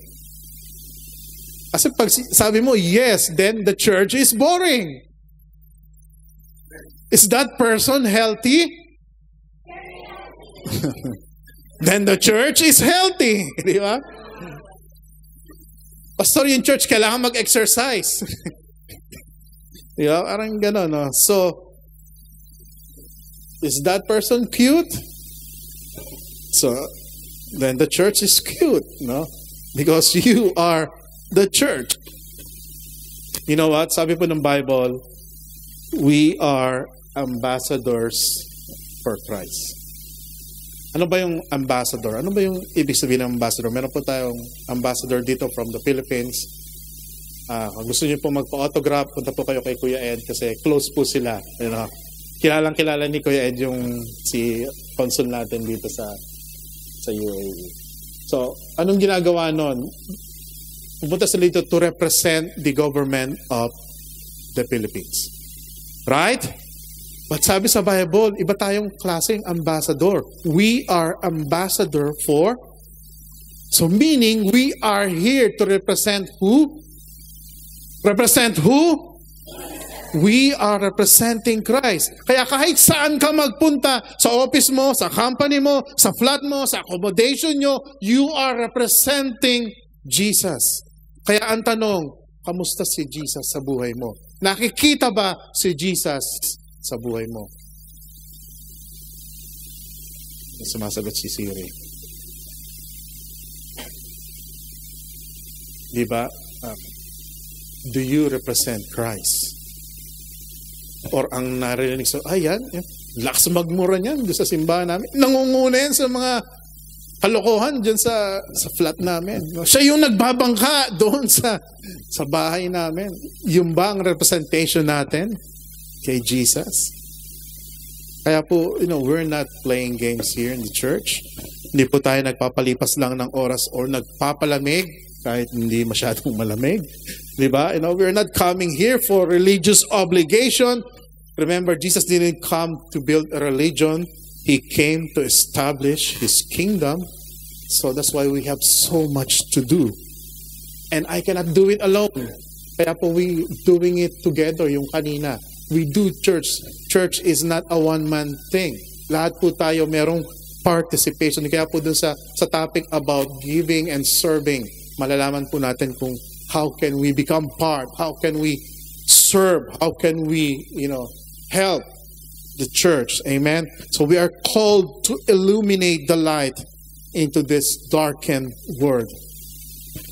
Kasi pag sabi mo, yes, then the church is boring. Is that person healthy? Then the church is healthy. Di ba? Pastor, yung church, kailangan mag-exercise. Di ba? Parang gano'n, no? So, is that person cute? So, then the church is cute, no? Because you are the church. You know what? Sabi po ng Bible, we are ambassadors for Christ. Ano ba yung ambassador? Ano ba yung ibig sabihin ng ambassador? Meron po tayong ambassador dito from the Philippines. Kung gusto niyo po magpa-autograph, punta po kayo kay Kuya Ed kasi close po sila. You know, kilalang-kilala ni Kuya Ed yung si consul natin dito sa UAE. So, anong ginagawa nun? Pupunta sila dito to represent the government of the Philippines. Right? But sabi sa Bible, iba tayong klaseng ambassador. We are ambassador for, so meaning we are here to represent who? Represent who? We are representing Christ. Kaya kahit saan ka magpunta, sa office mo, sa company mo, sa flat mo, sa accommodation nyo, you are representing Jesus. Kaya ang tanong, kamusta si Jesus sa buhay mo? Nakikita ba si Jesus sa buhay mo? Sumasagot si Siri. Diba? Do you represent Christ? Or ang narinig sa, yan, lakas magmura niyan doon sa simbahan namin. Nangunguna yan sa mga kalokohan dyan sa flat namin. Siya yung nagbabangka doon sa bahay namin. Yung ba ang representation natin kay Jesus? Kaya po, we're not playing games here in the church. Hindi po tayo nagpapalipas lang ng oras or nagpapalamig kahit hindi masyadong malamig. Diba? We're not coming here for religious obligation. Remember, Jesus didn't come to build a religion. He came to establish His kingdom. So that's why we have so much to do. And I cannot do it alone. Kaya po we doing it together, yung kanina. We do church. Church is not a one-man thing. Lahat po tayo merong participation. Kaya po dun sa topic about giving and serving, malalaman po natin kung how can we become part, how can we serve, how can we, help the church. Amen? So we are called to illuminate the light into this darkened world.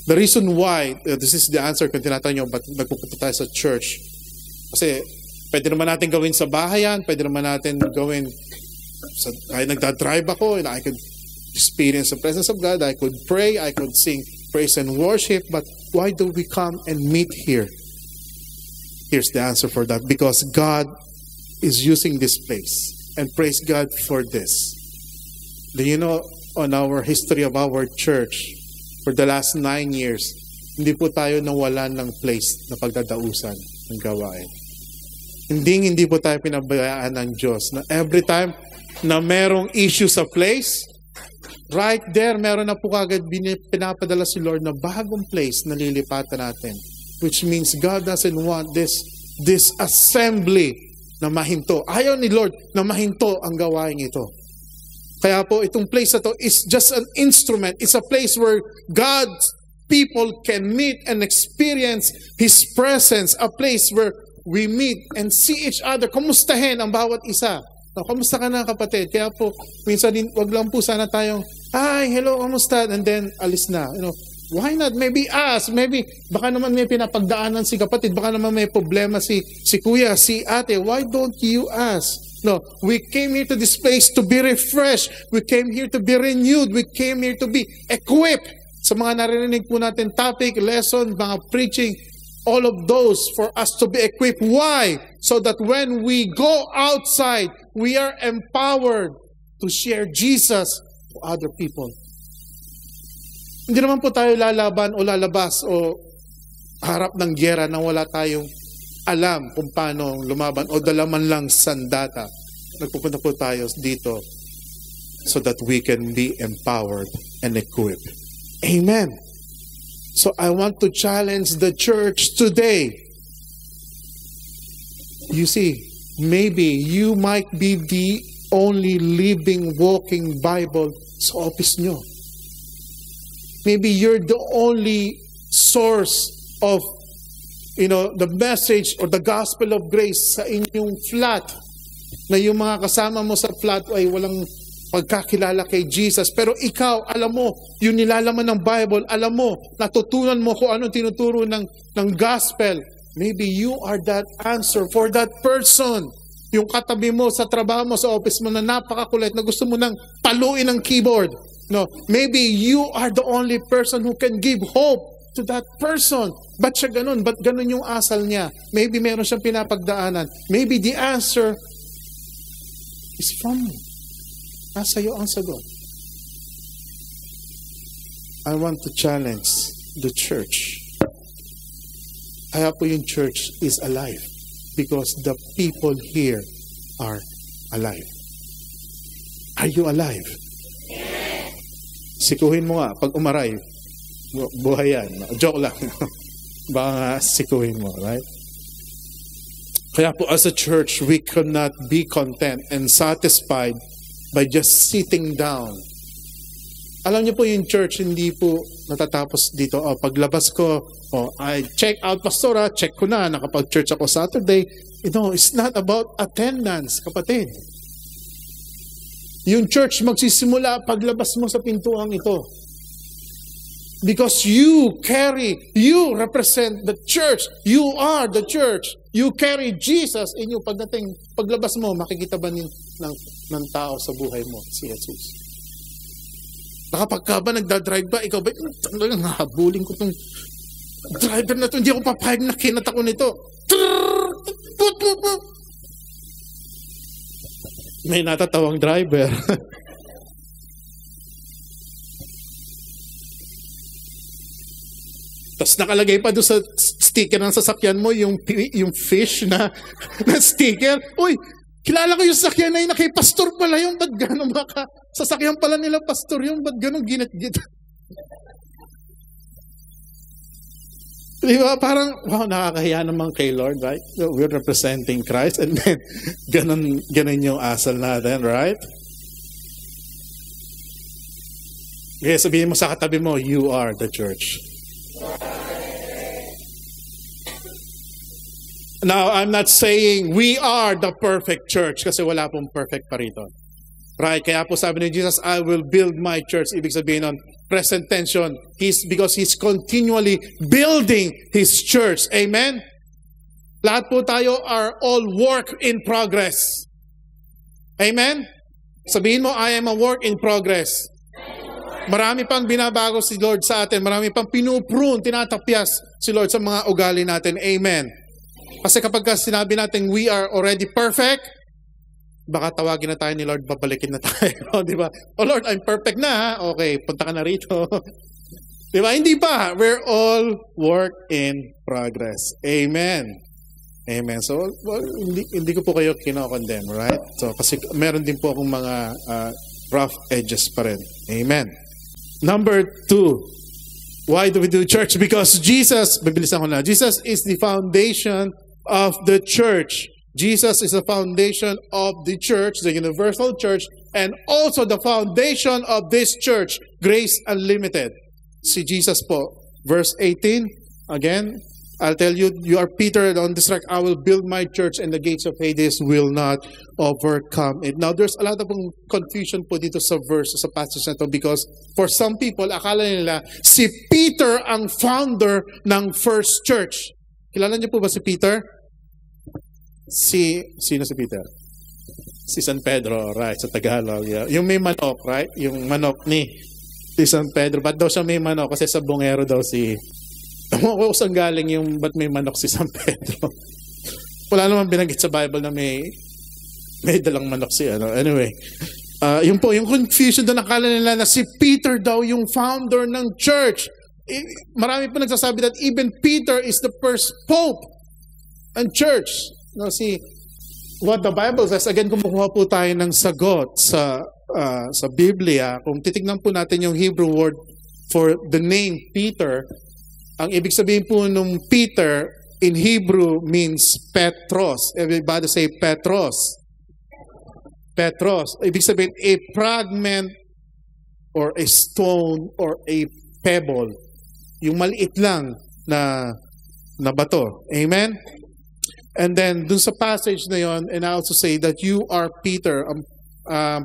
The reason why, this is the answer kung tinatanong nyo, ba't nagpupunta tayo sa church? Kasi pwede naman natin gawin sa bahayan, pwede naman natin gawin kahit nagdadrive ako, and I could experience the presence of God, I could pray, I could sing praise and worship, but why do we come and meet here? Here's the answer for that. Because God is using this place. And praise God for this. Do you know, on our history of our church, for the last 9 years, hindi po tayo nawalan ng place na pagdadausan ng gawain. Hindi po tayo pinabayaan ng Diyos na every time na merong issue sa place, right there, meron na po kagad pinapadala si Lord na bagong place na lilipatan natin. Which means God doesn't want this assembly na mahinto. Ayaw ni Lord na mahinto ang gawain ito. Kaya po, itong place na to is just an instrument. It's a place where God's people can meet and experience His presence. A place where we meet and see each other. Kumustahin ang bawat isa. Kamusta ka na, kapatid? Kaya po, minsan din, wag lang po sana tayong, hi, hello, kamusta? And then, alis na. Why not? Maybe ask. Maybe, baka naman may pinapagdaanan si kapatid. Baka naman may problema si kuya, si ate. Why don't you ask? No, we came here to this place to be refreshed. We came here to be renewed. We came here to be equipped. Sa mga narinig po natin topic, lesson, mga preaching, all of those for us to be equipped. Why? So that when we go outside, we are empowered to share Jesus to other people. Hindi naman po tayo lalaban o lalabas o harap ng gyera na wala tayong alam kung paano lumaban o dalaman lang sandata. Nagpupunta po tayo dito so that we can be empowered and equipped. Amen. So I want to challenge the church today. You see, maybe you might be the only living, walking Bible sa office nyo. Maybe you're the only source of the message or the gospel of grace sa inyong flat, na yung mga kasama mo sa flat ay walang pagkakilala kay Jesus. Pero ikaw, alam mo, yung nilalaman ng Bible, alam mo, natutunan mo kung anong tinuturo ng gospel. Maybe you are that answer for that person. Yung katabi mo sa trabaho mo, sa office mo na napakakulit, na gusto mo nang paluin ang keyboard. No, maybe you are the only person who can give hope to that person. Ba't siya ganun? Ba't ganun yung asal niya? Maybe meron siyang pinapagdaanan. Maybe the answer is from me. Nasa iyo ang sagot. I want to challenge the church. Kaya po yung church is alive because the people here are alive. Are you alive? Sikuhin mo nga pag umaray. Buhay yan. Joke lang. Baka nga sikuhin mo, right? Kaya po as a church, we cannot be content and satisfied by just sitting down. Alam niyo po yung church, hindi po natatapos dito. Paglabas ko, I check out pastora, check ko na, nakapag-church ako Saturday. It's not about attendance, kapatid. Yung church magsisimula paglabas mo sa pintuang ito. Because you represent the church. You are the church. You carry Jesus in you. Paglabas mo, makikita ba ng tao sa buhay mo si Jesus? Pagka ba nagdadrive ba, ikaw ba, talagang habulin ko itong driver na ito, hindi ako papayag na kinata ko nito. May natatawang driver. Tapos nakalagay pa doon sa sticker ng sasakyan mo yung fish na sticker. Uy, kilala ko yung sasakyan na yun, kay pastor pala yung, ba't gano'n baka? Sasakyan pala nila pastor yung, ba't gano'n ginat-git? Diba? Parang, wow, nakakahiya naman kay Lord, right? So we're representing Christ and then ganun yung asal natin, right? Kaya sabihin mo sa katabi mo, you are the church. Now, I'm not saying we are the perfect church kasi wala pong perfect pa rito. Right? Kaya po sabi ni Jesus, I will build my church. Ibig sabihin nun, present tense yun. Because He's continually building His church. Amen? Lahat po tayo are all work in progress. Amen? Sabihin mo, I am a work in progress. Marami pang binabago si Lord sa atin. Marami pang pinuprune, tinatapyas si Lord sa mga ugali natin. Amen? Kasi kapag sinabi natin we are already perfect, baka tawagin na tayo ni Lord, babalikin na tayo. Di ba? Oh Lord, I'm perfect na ha? Okay, punta ka na rito. Di ba? Hindi pa. We're all work in progress. Amen. Amen. So, well, hindi ko po kayo kinokondemn, right? So, kasi meron din po akong mga rough edges pa rin. Amen. Number 2. Why do we do church? Because Jesus, bibilisan ko na, Jesus is the foundation of the church. Jesus is the foundation of the church, the universal church, and also the foundation of this church, Grace Unlimited. Si Jesus po. Verse 18, again, I'll tell you, you are Peter, and on this rock I will build my church, and the gates of Hades will not overcome it. Now, there's a lot of confusion po dito sa verse, sa passage na to, because for some people, akala nila, si Peter ang founder ng first church. Kilala niyo po ba si Peter? Sino si Peter? Si San Pedro, right, sa Tagalog. Yeah. Yung may manok, right? Yung manok ni San Pedro. Ba't daw siya may manok? Kasi sa bungero daw si... Kung saan galing yung ba't may manok si San Pedro? Wala naman binanggit sa Bible na may dalang manok si ano. Anyway, yun po, yung confusion doon, nakala nila na si Peter daw yung founder ng church. Marami po nagsasabi that even Peter is the first pope and church. No, see, what the Bible says, again, kumukuha po tayo ng sagot sa Biblia. Kung titignan po natin yung Hebrew word for the name Peter, ang ibig sabihin po nung Peter in Hebrew means Petros. Everybody say Petros. Petros. Ibig sabihin a fragment or a stone or a pebble. Yung maliit lang na bato. Amen? And then, dun sa passage na yon, and I also say that you are Peter.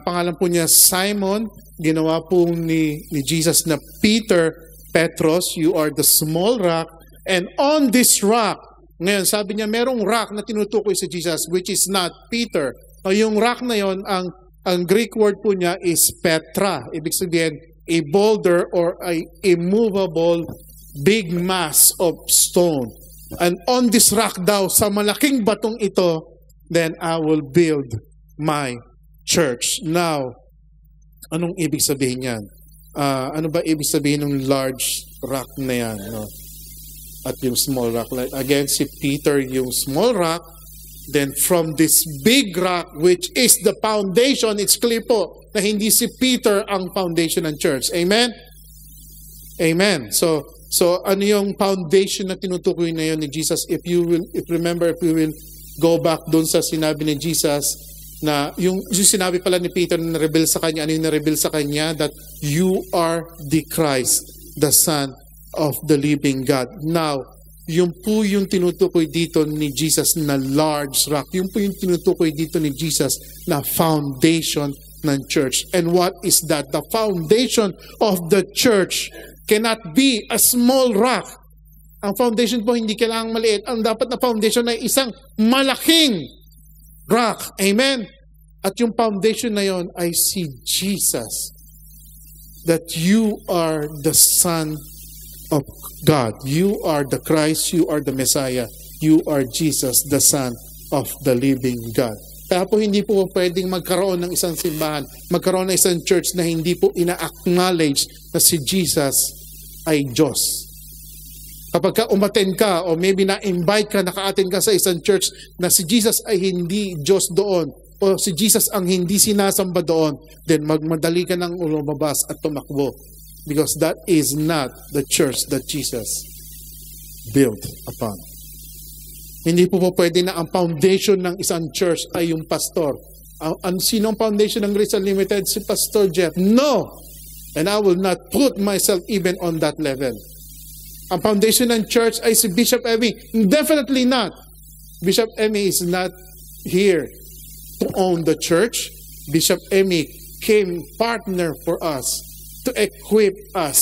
Pangalan po niya Simon. Ginawa po ni Jesus na Peter, Petros. You are the small rock. And on this rock, ngayon, sabi niya, merong rock na tinutukoy si Jesus, which is not Peter. Yung rock na yon, ang Greek word po niya is Petra. Ibig sabihin, a boulder or a immovable big mass of stone. And on this rock daw, sa malaking batong ito, then I will build my church. Now, anong ibig sabihin yan? Ano ba ibig sabihin ng large rock na yan? No? At yung small rock. Like, again, si Peter yung small rock. Then from this big rock, which is the foundation, it's clear po na hindi si Peter ang foundation ng church. Amen? Amen. So ano yung foundation na tinutukoy na yun ni Jesus? If we will go back doon sa sinabi ni Jesus na yung sinabi pala ni Peter na na-reveal sa kanya, ano yung na-reveal sa kanya? That you are the Christ, the Son of the living God. Now, yung po yung tinutukoy dito ni Jesus na large rock. Yung po yung tinutukoy dito ni Jesus na foundation ng church. And what is that? The foundation of the church cannot be a small rock. Ang foundation po hindi kailangang maliit. Ang dapat na foundation ay isang malaking rock. Amen? At yung foundation na yon ay si Jesus. That you are the Son of God. You are the Christ. You are the Messiah. You are Jesus, the Son of the living God. Kaya po hindi po pwedeng magkaroon ng isang simbahan, magkaroon ng isang church na hindi po ina-acknowledge na si Jesus ay Diyos. Kapag ka umattend ka o maybe na-invite ka, naka-attend ka sa isang church na si Jesus ay hindi Diyos doon o si Jesus ang hindi sinasamba doon, then magmadali ka ng lumabas at tumakbo. Because that is not the church that Jesus built upon. Hindi po pwede na ang foundation ng isang church ay yung pastor. Sino ang foundation ng Grace Unlimited? Si Pastor Jeff. No! And I will not put myself even on that level. Ang foundation ng church ay si Bishop Evie. Definitely not. Bishop Emmy is not here to own the church. Bishop Emmy came partner for us to equip us.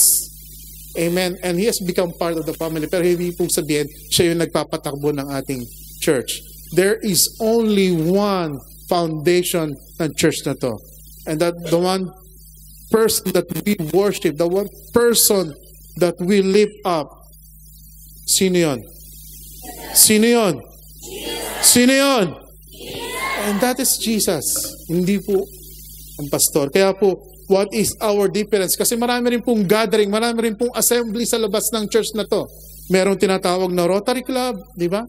Amen. And he has become part of the family. Pero hindi pong sabihin, siya yung nagpapatakbo ng ating church. There is only one foundation ng church na to. And that the one person that we worship, the one person that we lift up, sino yun? Sino yun? Sino yun? And that is Jesus. Hindi po ang pastor. Kaya po, what is our difference? Kasi marami rin pong gathering, marami rin pong assembly sa labas ng church na to. Merong tinatawag na Rotary Club, di ba?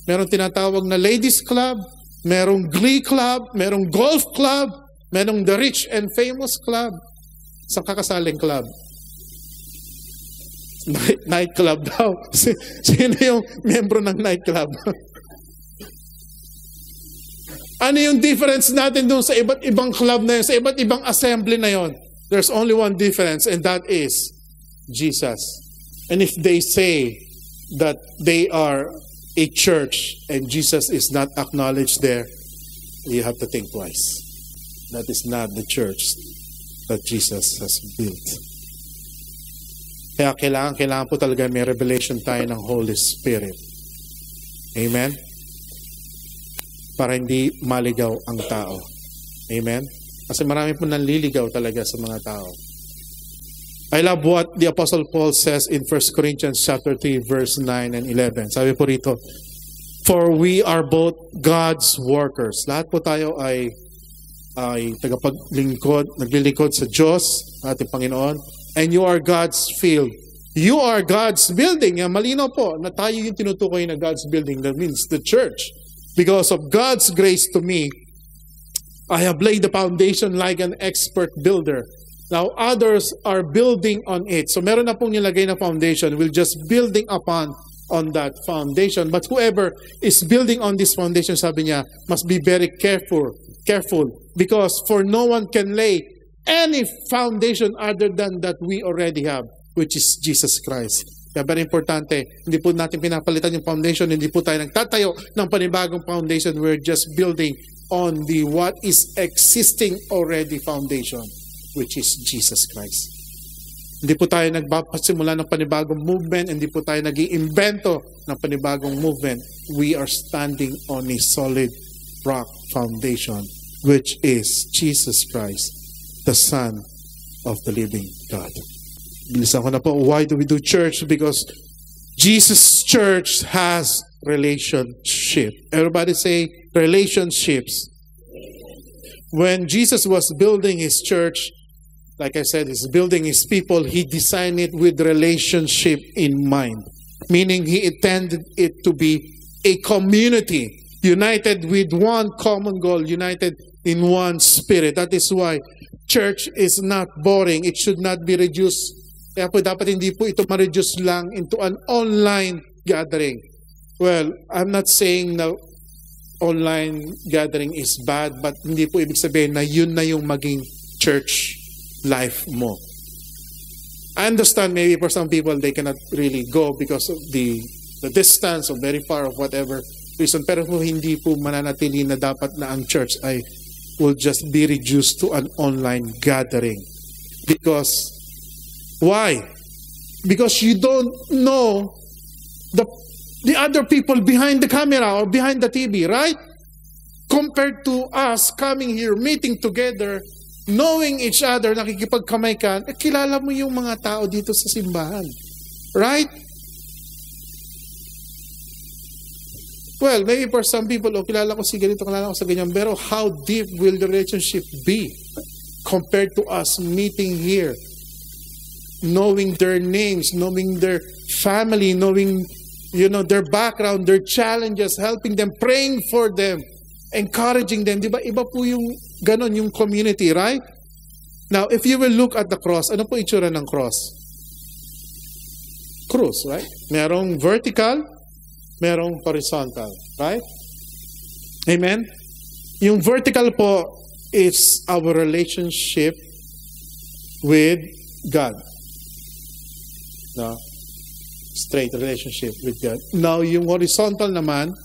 Merong tinatawag na Ladies Club, merong Glee Club, merong Golf Club, merong The Rich and Famous Club. Sa kakasaling club? Night club daw. Sino yung membro ng night club? Ano yung difference natin dun sa iba't ibang club na yun, sa iba't ibang assembly na yun? There's only one difference, and that is Jesus. And if they say that they are a church and Jesus is not acknowledged there, you have to think twice. That is not the church that Jesus has built. Kaya kailangan po talaga may revelation tayo ng Holy Spirit. Amen? Para hindi maligaw ang tao. Amen? Kasi marami po nanliligaw talaga sa mga tao. I love what the Apostle Paul says in 1 Corinthians chapter 3, verse 9 and 11. Sabi po rito, for we are both God's workers. Lahat po tayo ay tagapaglingkod, naglilingkod sa Diyos, ating Panginoon, and you are God's field. You are God's building. Malinaw po na tayo yung tinutukoy na God's building. That means the church. Because of God's grace to me, I have laid the foundation like an expert builder. Now others are building on it. So meron na pong nilagay na foundation. We're just building upon on that foundation. But whoever is building on this foundation, sabi niya, must be very careful. Because for no one can lay any foundation other than that we already have, which is Jesus Christ. Kaya very importante, hindi po natin pinapalitan yung foundation, hindi po tayo nagtatayo ng panibagong foundation. We're just building on the what is existing already foundation, which is Jesus Christ. Hindi po tayo nagpapasimula ng panibagong movement, hindi po tayo nag-iimbento ng panibagong movement. We are standing on a solid rock foundation, which is Jesus Christ, the Son of the living God. Bilisan ko na po, why do we do church? Because Jesus' church has relationship. Everybody say relationships. When Jesus was building his church, like I said, he's building his people, he designed it with relationship in mind. Meaning he intended it to be a community, united with one common goal, united in one spirit. That is why church is not boring. It should not be reduced. Kaya po dapat hindi po ito ma-reduce lang into an online gathering. Well, I'm not saying na online gathering is bad, but hindi po ibig sabihin na yun na yung maging church life mo. I understand maybe for some people they cannot really go because of the distance or very far of whatever reason. Pero po hindi po mananatili na dapat na ang church ay will just be reduced to an online gathering. Because why? Because you don't know the other people behind the camera or behind the TV, right? Compared to us coming here, meeting together, knowing each other, nakikipagkamay ka, kilala mo yung mga tao dito sa simbahan. Right? Well, maybe for some people, kilala ko si ganito, kilala ko sa ganyan, pero how deep will the relationship be compared to us meeting here? Knowing their names, knowing their family, knowing, their background, their challenges, helping them, praying for them, encouraging them. Di ba? Iba po yung ganon yung community, right? Now, if you will look at the cross, ano po itsura ng cross? Cross, right? Merong vertical, merong horizontal, right? Amen? Yung vertical po is our relationship with God. No? Straight relationship with God. Now, yung horizontal naman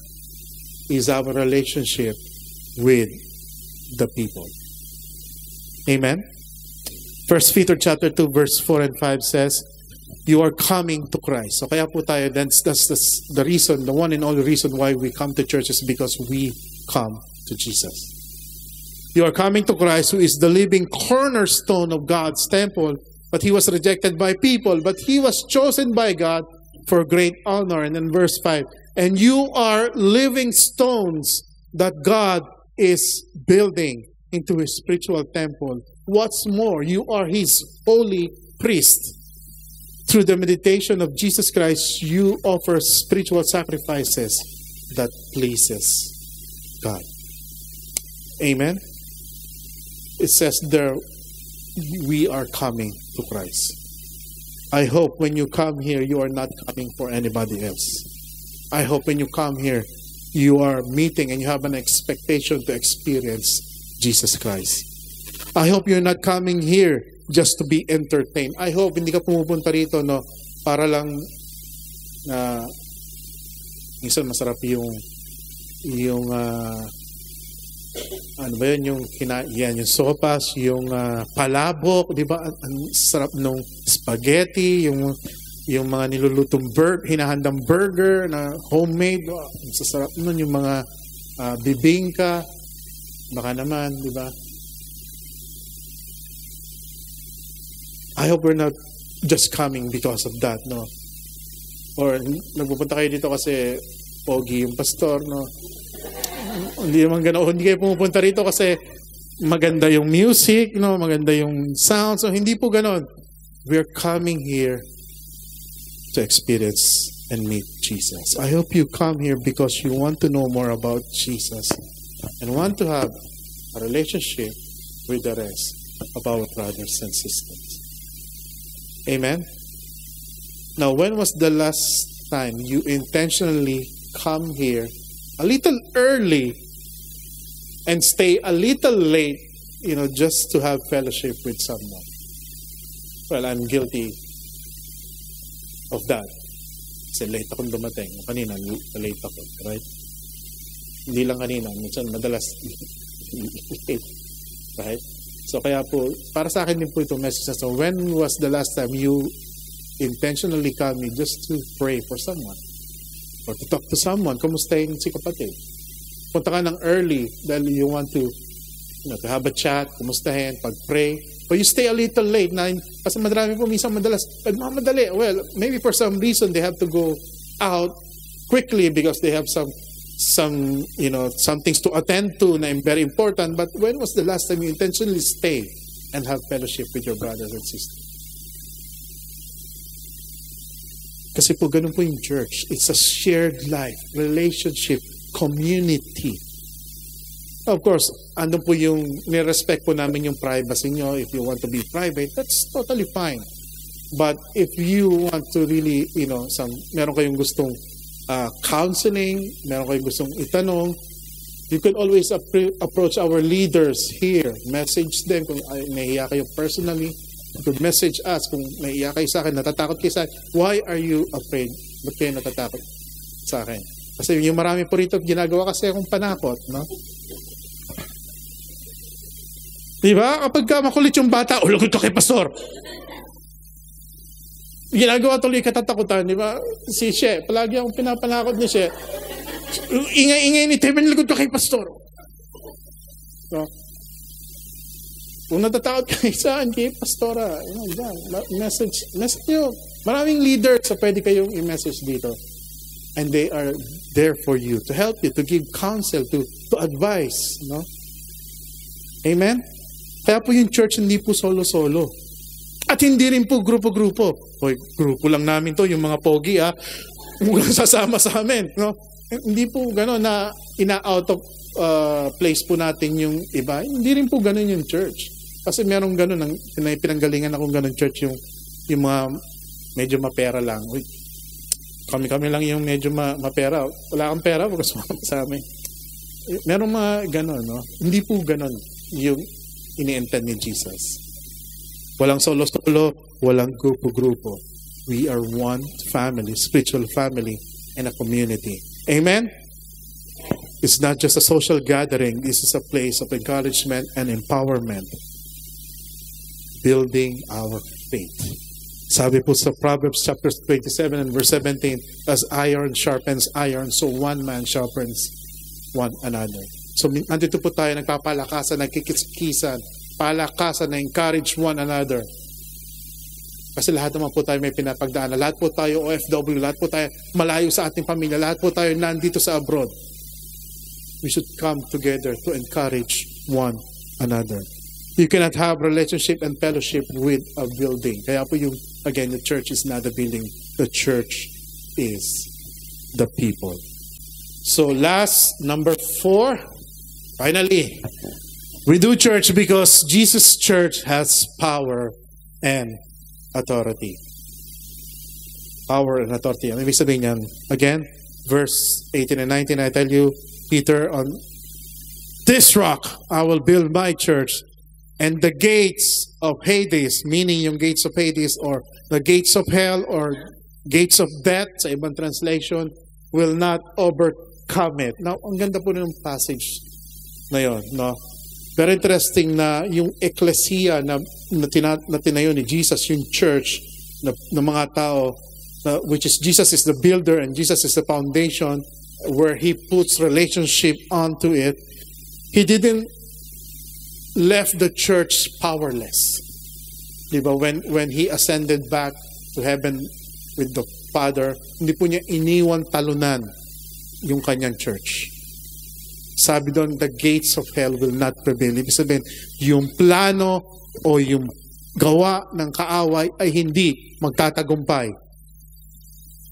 is our relationship with the people. Amen? 1 Peter chapter 2 verse 4 and 5 says, you are coming to Christ. So kaya po tayo, that's the reason, the one and only reason why we come to church is because we come to Jesus. You are coming to Christ, who is the living cornerstone of God's temple, but he was rejected by people, but he was chosen by God for great honor. And then verse 5, and you are living stones that God is building into his spiritual temple. What's more, you are his holy priest. Through the meditation of Jesus Christ, you offer spiritual sacrifices that pleases God. Amen? It says there, we are coming to Christ. I hope when you come here, you are not coming for anybody else. I hope when you come here, you are meeting and you have an expectation to experience Jesus Christ. I hope you're not coming here just to be entertained. I hope hindi ka pumupunta rito, no, para lang na minsan masarap yung ano ba yun, yung sopas, yung palabok, di ba? Ang sarap nung spaghetti, yung mga nilulutong hinahandang burger na homemade, ang sasarap nun, yung mga bibingka, baka naman, di ba? I hope we're not just coming because of that, no? Or nagpupunta kayo dito kasi pogi yung pastor, no? Hindi naman ganoon. Hindi kayo pumupunta rito kasi maganda yung music, no? Maganda yung sound. So hindi po ganoon. We're coming here to experience and meet Jesus. I hope you come here because you want to know more about Jesus and want to have a relationship with the rest of our brothers and sisters. Amen? Now, when was the last time you intentionally come here a little early and stay a little late, just to have fellowship with someone? Well, I'm guilty of that. Kasi late akong dumating. Kanina, late ako. Right? Hindi lang kanina. Minsan, madalas late. Right? So, kaya po, para sa akin din po ito message. So, when was the last time you intentionally come just to pray for someone? Or to talk to someone? Kumustahin si kapatid? Punta ka ng early dahil you want to have a chat, kumustahin, pag-pray. But you stay a little late. Kasi madrami po, minsan madalas, nagmamadali. Well, maybe for some reason, they have to go out quickly because they have some things to attend to na very important. But when was the last time you intentionally stay and have fellowship with your brothers and sisters? Kasi po ganun po yung church. It's a shared life, relationship, community. Of course, andun po yung nirespect po namin yung privacy nyo. If you want to be private, that's totally fine. But if you want to really, meron kayong gustong counseling, meron kayong gustong itanong, you can always approach our leaders here. Message them kung nahiya kayo personally. You could message us kung nahiya kayo sa akin, natatakot kayo sa akin. Why are you afraid? Ba't kayo natatakot sa akin? Kasi yung marami po rito, ginagawa kasi akong panakot, no? Diba? Kapag makulit yung bata, lagot ka kay pastor. Ginagawa tuloy katatakutan, di ba? Si She, palagi akong pinapanakot ni She. Ingay-ingay ni Temen, lagot ka kay pastor. So, kung natatakot kayo saan, kay pastora, message nyo. Maraming leaders sa pwede kayong i-message dito. And they are there for you, to help you, to give counsel, to advise, no? Amen? Kaya po yung church hindi po solo-solo. At hindi rin po grupo-grupo. Hoy, grupo lang namin to, yung mga pogi, mulang sasama sa amin, no? Hindi po gano'n na ina-out of place po natin yung iba. Hindi rin po gano'n yung church. Kasi merong gano'n, pinanggalingan akong gano'n church, yung mga medyo mapera lang. Uy, kami lang yung medyo mapera. Wala kang pera, huwag ka sa amin. Merong mga gano'n, no? Hindi po gano'n yung ini-intend ni Jesus. Walang solo-solo, walang grupo-grupo. We are one family, spiritual family, and a community. Amen? It's not just a social gathering. This is a place of encouragement and empowerment. Building our faith. Sabi po sa Proverbs chapter 27 and verse 17, as iron sharpens iron, so one man sharpens one another. So nandito po tayo nagpapalakasan, nagkikiskisan, palakasan, na-encourage one another. Kasi lahat naman po tayo may pinapagdaanan. Lahat po tayo OFW, lahat po tayo malayo sa ating pamilya, lahat po tayo nandito sa abroad. We should come together to encourage one another. You cannot have relationship and fellowship with a building. Kaya po yung, again, the church is not a building. The church is the people. So last, number 4, finally, we do church because Jesus' church has power and authority. Power and authority. Ano ibig sabihin yan? Again, verse 18 and 19, I tell you, Peter, on this rock, I will build my church, and the gates of Hades, meaning yung gates of Hades, or the gates of hell, or gates of death, sa ibang translation, will not overcome it. Now, ang ganda po ng passage na yun, no? Very interesting na yung ecclesia na tinayo ni Jesus, yung church na mga tao, which is Jesus is the builder and Jesus is the foundation where He puts relationship onto it. He didn't left the church powerless. Diba? When He ascended back to heaven with the Father, hindi po niya iniwan talunan yung kanyang church. Sabi doon, the gates of hell will not prevail. Ibig sabihin, yung plano o yung gawa ng kaaway ay hindi magtatagumpay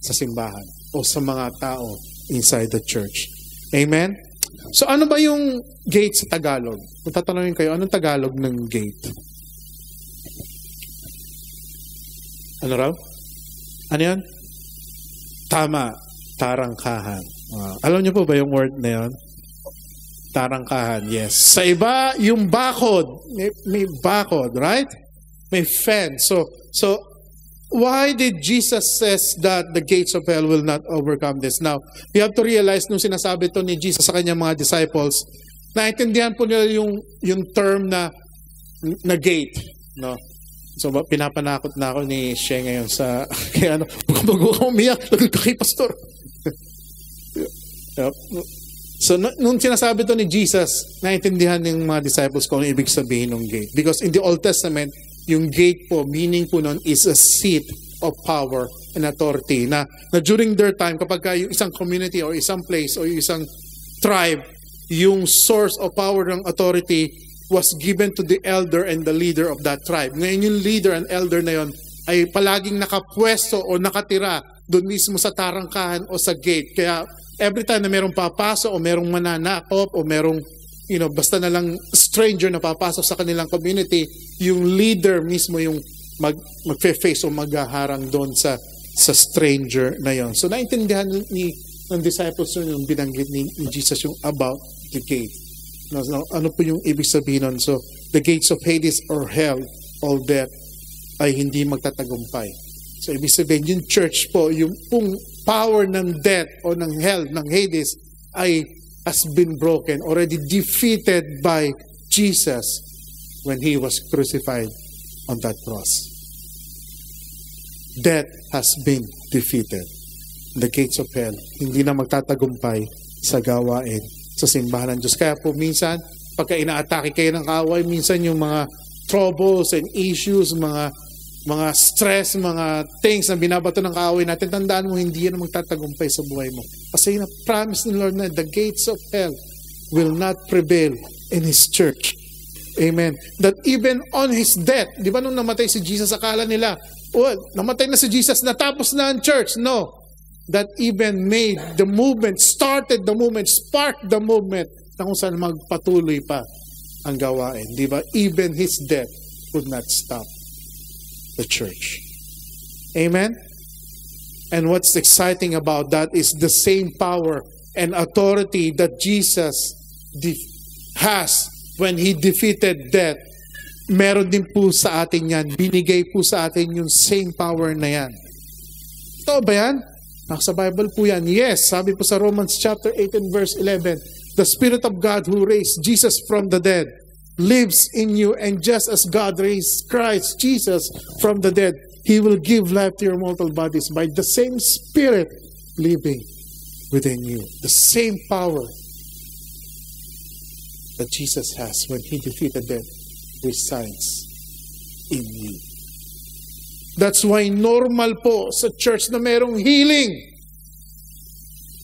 sa simbahan o sa mga tao inside the church. Amen? So ano ba yung gate sa Tagalog? Kung tatanungin kayo, anong Tagalog ng gate? Ano raw? Ano yan? Tama, tarangkahan. Alam niyo po ba yung word na yun? Tarangkahan, yes. Sa iba, yung bakod. May bakod, right? May fence. So, why did Jesus says that the gates of hell will not overcome this? Now, we have to realize nung sinasabi to ni Jesus sa kanyang mga disciples, naintindihan po nila yung term na gate, no? So, pinapanakot na ako ni Shea ngayon sa, kaya ano, bago ako umiyak, lagay ka kay pastor. So, nung sinasabi to ni Jesus, naintindihan ng mga disciples kung ano ibig sabihin ng gate. Because in the Old Testament, yung gate po, meaning po nun is a seat of power and authority. Na during their time, kapag yung isang community or isang place or yung isang tribe, yung source of power and authority was given to the elder and the leader of that tribe. Ngayon yung leader and elder na yon ay palaging nakapwesto o nakatira doon mismo sa tarangkahan o sa gate. Kaya every time na merong papasok o merong mananakop o merong basta na lang stranger na papasok sa kanilang community, yung leader mismo yung magfe-face o maghaharang doon sa stranger na yon. So naintindihan ng disciples yung binanggit ni Jesus yung about the gate. Ano po yung ibig sabihin nun? So the gates of Hades or hell, all death, ay hindi magtatagumpay. So ibig sabihin yung church po, yung power ng death o ng hell, ng Hades, ay has been broken, already defeated by Jesus when He was crucified on that cross. Death has been defeated. The gates of hell, hindi na magtatagumpay sa gawain sa simbahan ng Diyos. Kaya po minsan, pagka inaatake kayo ng kaaway, minsan yung mga troubles and issues, mga stress, mga things na binabato ng kaaway natin, tandaan mo, hindi yan magtatagumpay sa buhay mo. Kasi na-promise ni Lord na the gates of hell will not prevail in His church. Amen. That even on His death, di ba nung namatay si Jesus, akala nila, namatay na si Jesus, natapos na ang church. No. That even made the movement, started the movement, sparked the movement na kung saan magpatuloy pa ang gawain. Di ba? Even His death would not stop the church. Amen? And what's exciting about that is the same power and authority that Jesus has when He defeated death. Meron din po sa atin yan. Binigay po sa atin yung same power na yan. Ito ba yan? Nasa Bible po yan. Yes, sabi po sa Romans chapter 8 and verse 11, the Spirit of God who raised Jesus from the dead lives in you, and just as God raised Christ Jesus from the dead, He will give life to your mortal bodies by the same Spirit living within you. The same power that Jesus has when He defeated death resides in you. That's why normal po sa church na merong healing.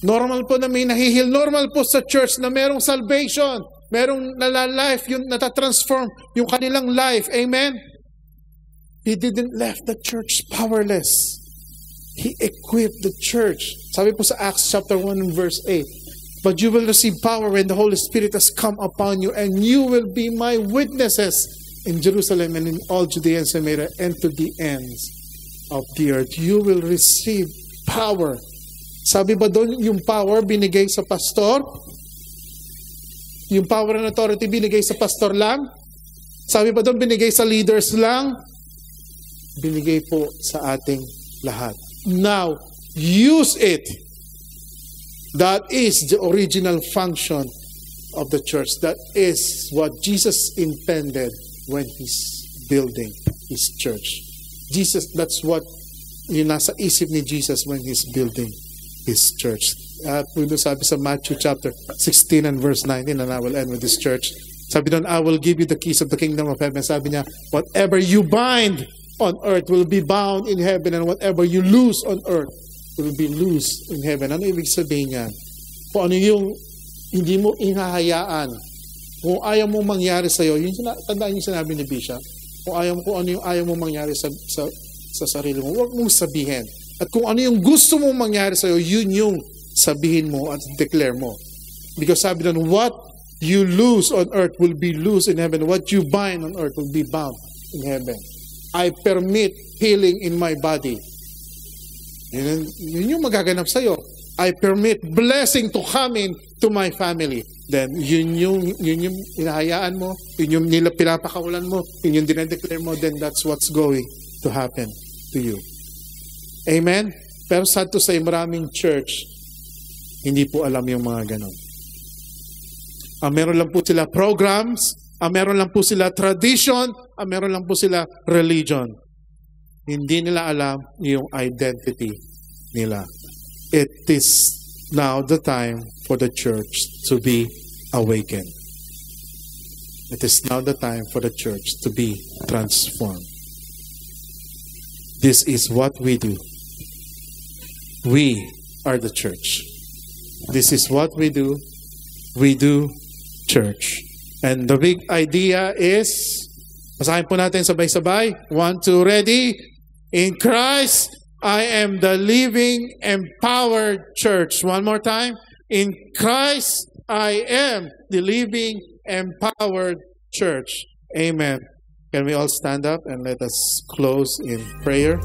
Normal po na may nahihil. Normal po sa church na merong salvation. Merong nalalife, yung natatransform yung kanilang life. Amen? He didn't left the church powerless. He equipped the church. Sabi po sa Acts chapter 1 and verse 8, but you will receive power when the Holy Spirit has come upon you, and you will be my witnesses in Jerusalem and in all Judea and Samaria and to the ends of the earth. You will receive power. Sabi ba doon, yung power binigay sa pastor? Yung power and authority binigay sa pastor lang? Sabi ba doon, binigay sa leaders lang? Binigay po sa ating lahat. Now, use it. That is the original function of the church. That is what Jesus intended when He's building His church. Jesus, that's what yung nasa isip ni Jesus when He's building His church. Puno sabi sa Matthew chapter 16 and verse 19, and I will end with this church. Sabi doon, I will give you the keys of the kingdom of heaven. Sabi niya, whatever you bind on earth will be bound in heaven, and whatever you loose on earth will be loosed in heaven. Ano ibig sabihin niyan? Kung ano yung hindi mo inahayaan, kung ayaw mong mangyari sa'yo, tandaan yung sinabi ni Bishop, kung ano yung ayaw mong mangyari sa sarili mo, huwag mong sabihin. At kung ano yung gusto mong mangyari sa'yo, yun yung sabihin mo at declare mo. Because sabi doon, what you lose on earth will be loose in heaven. What you bind on earth will be bound in heaven. I permit healing in my body. Yun yung magaganap sa'yo. I permit blessing to come in to my family. Then, yun yung inahayaan mo, yun yung pinapakawalan mo, yun yung dinedeclare mo, then that's what's going to happen to you. Amen? Pero sad to say, maraming church, hindi po alam yung mga ganon. Meron lang po sila programs, meron lang po sila tradition, meron lang po sila religion. Hindi nila alam yung identity nila. It is now the time for the church to be awakened. It is now the time for the church to be transformed. This is what we do. We are the church. This is what we do. We do church. And the big idea is, basahin po natin sabay-sabay. 1, 2, ready? In Christ, I am the living, empowered church. One more time. In Christ, I am the living, empowered church. Amen. Can we all stand up and let us close in prayer?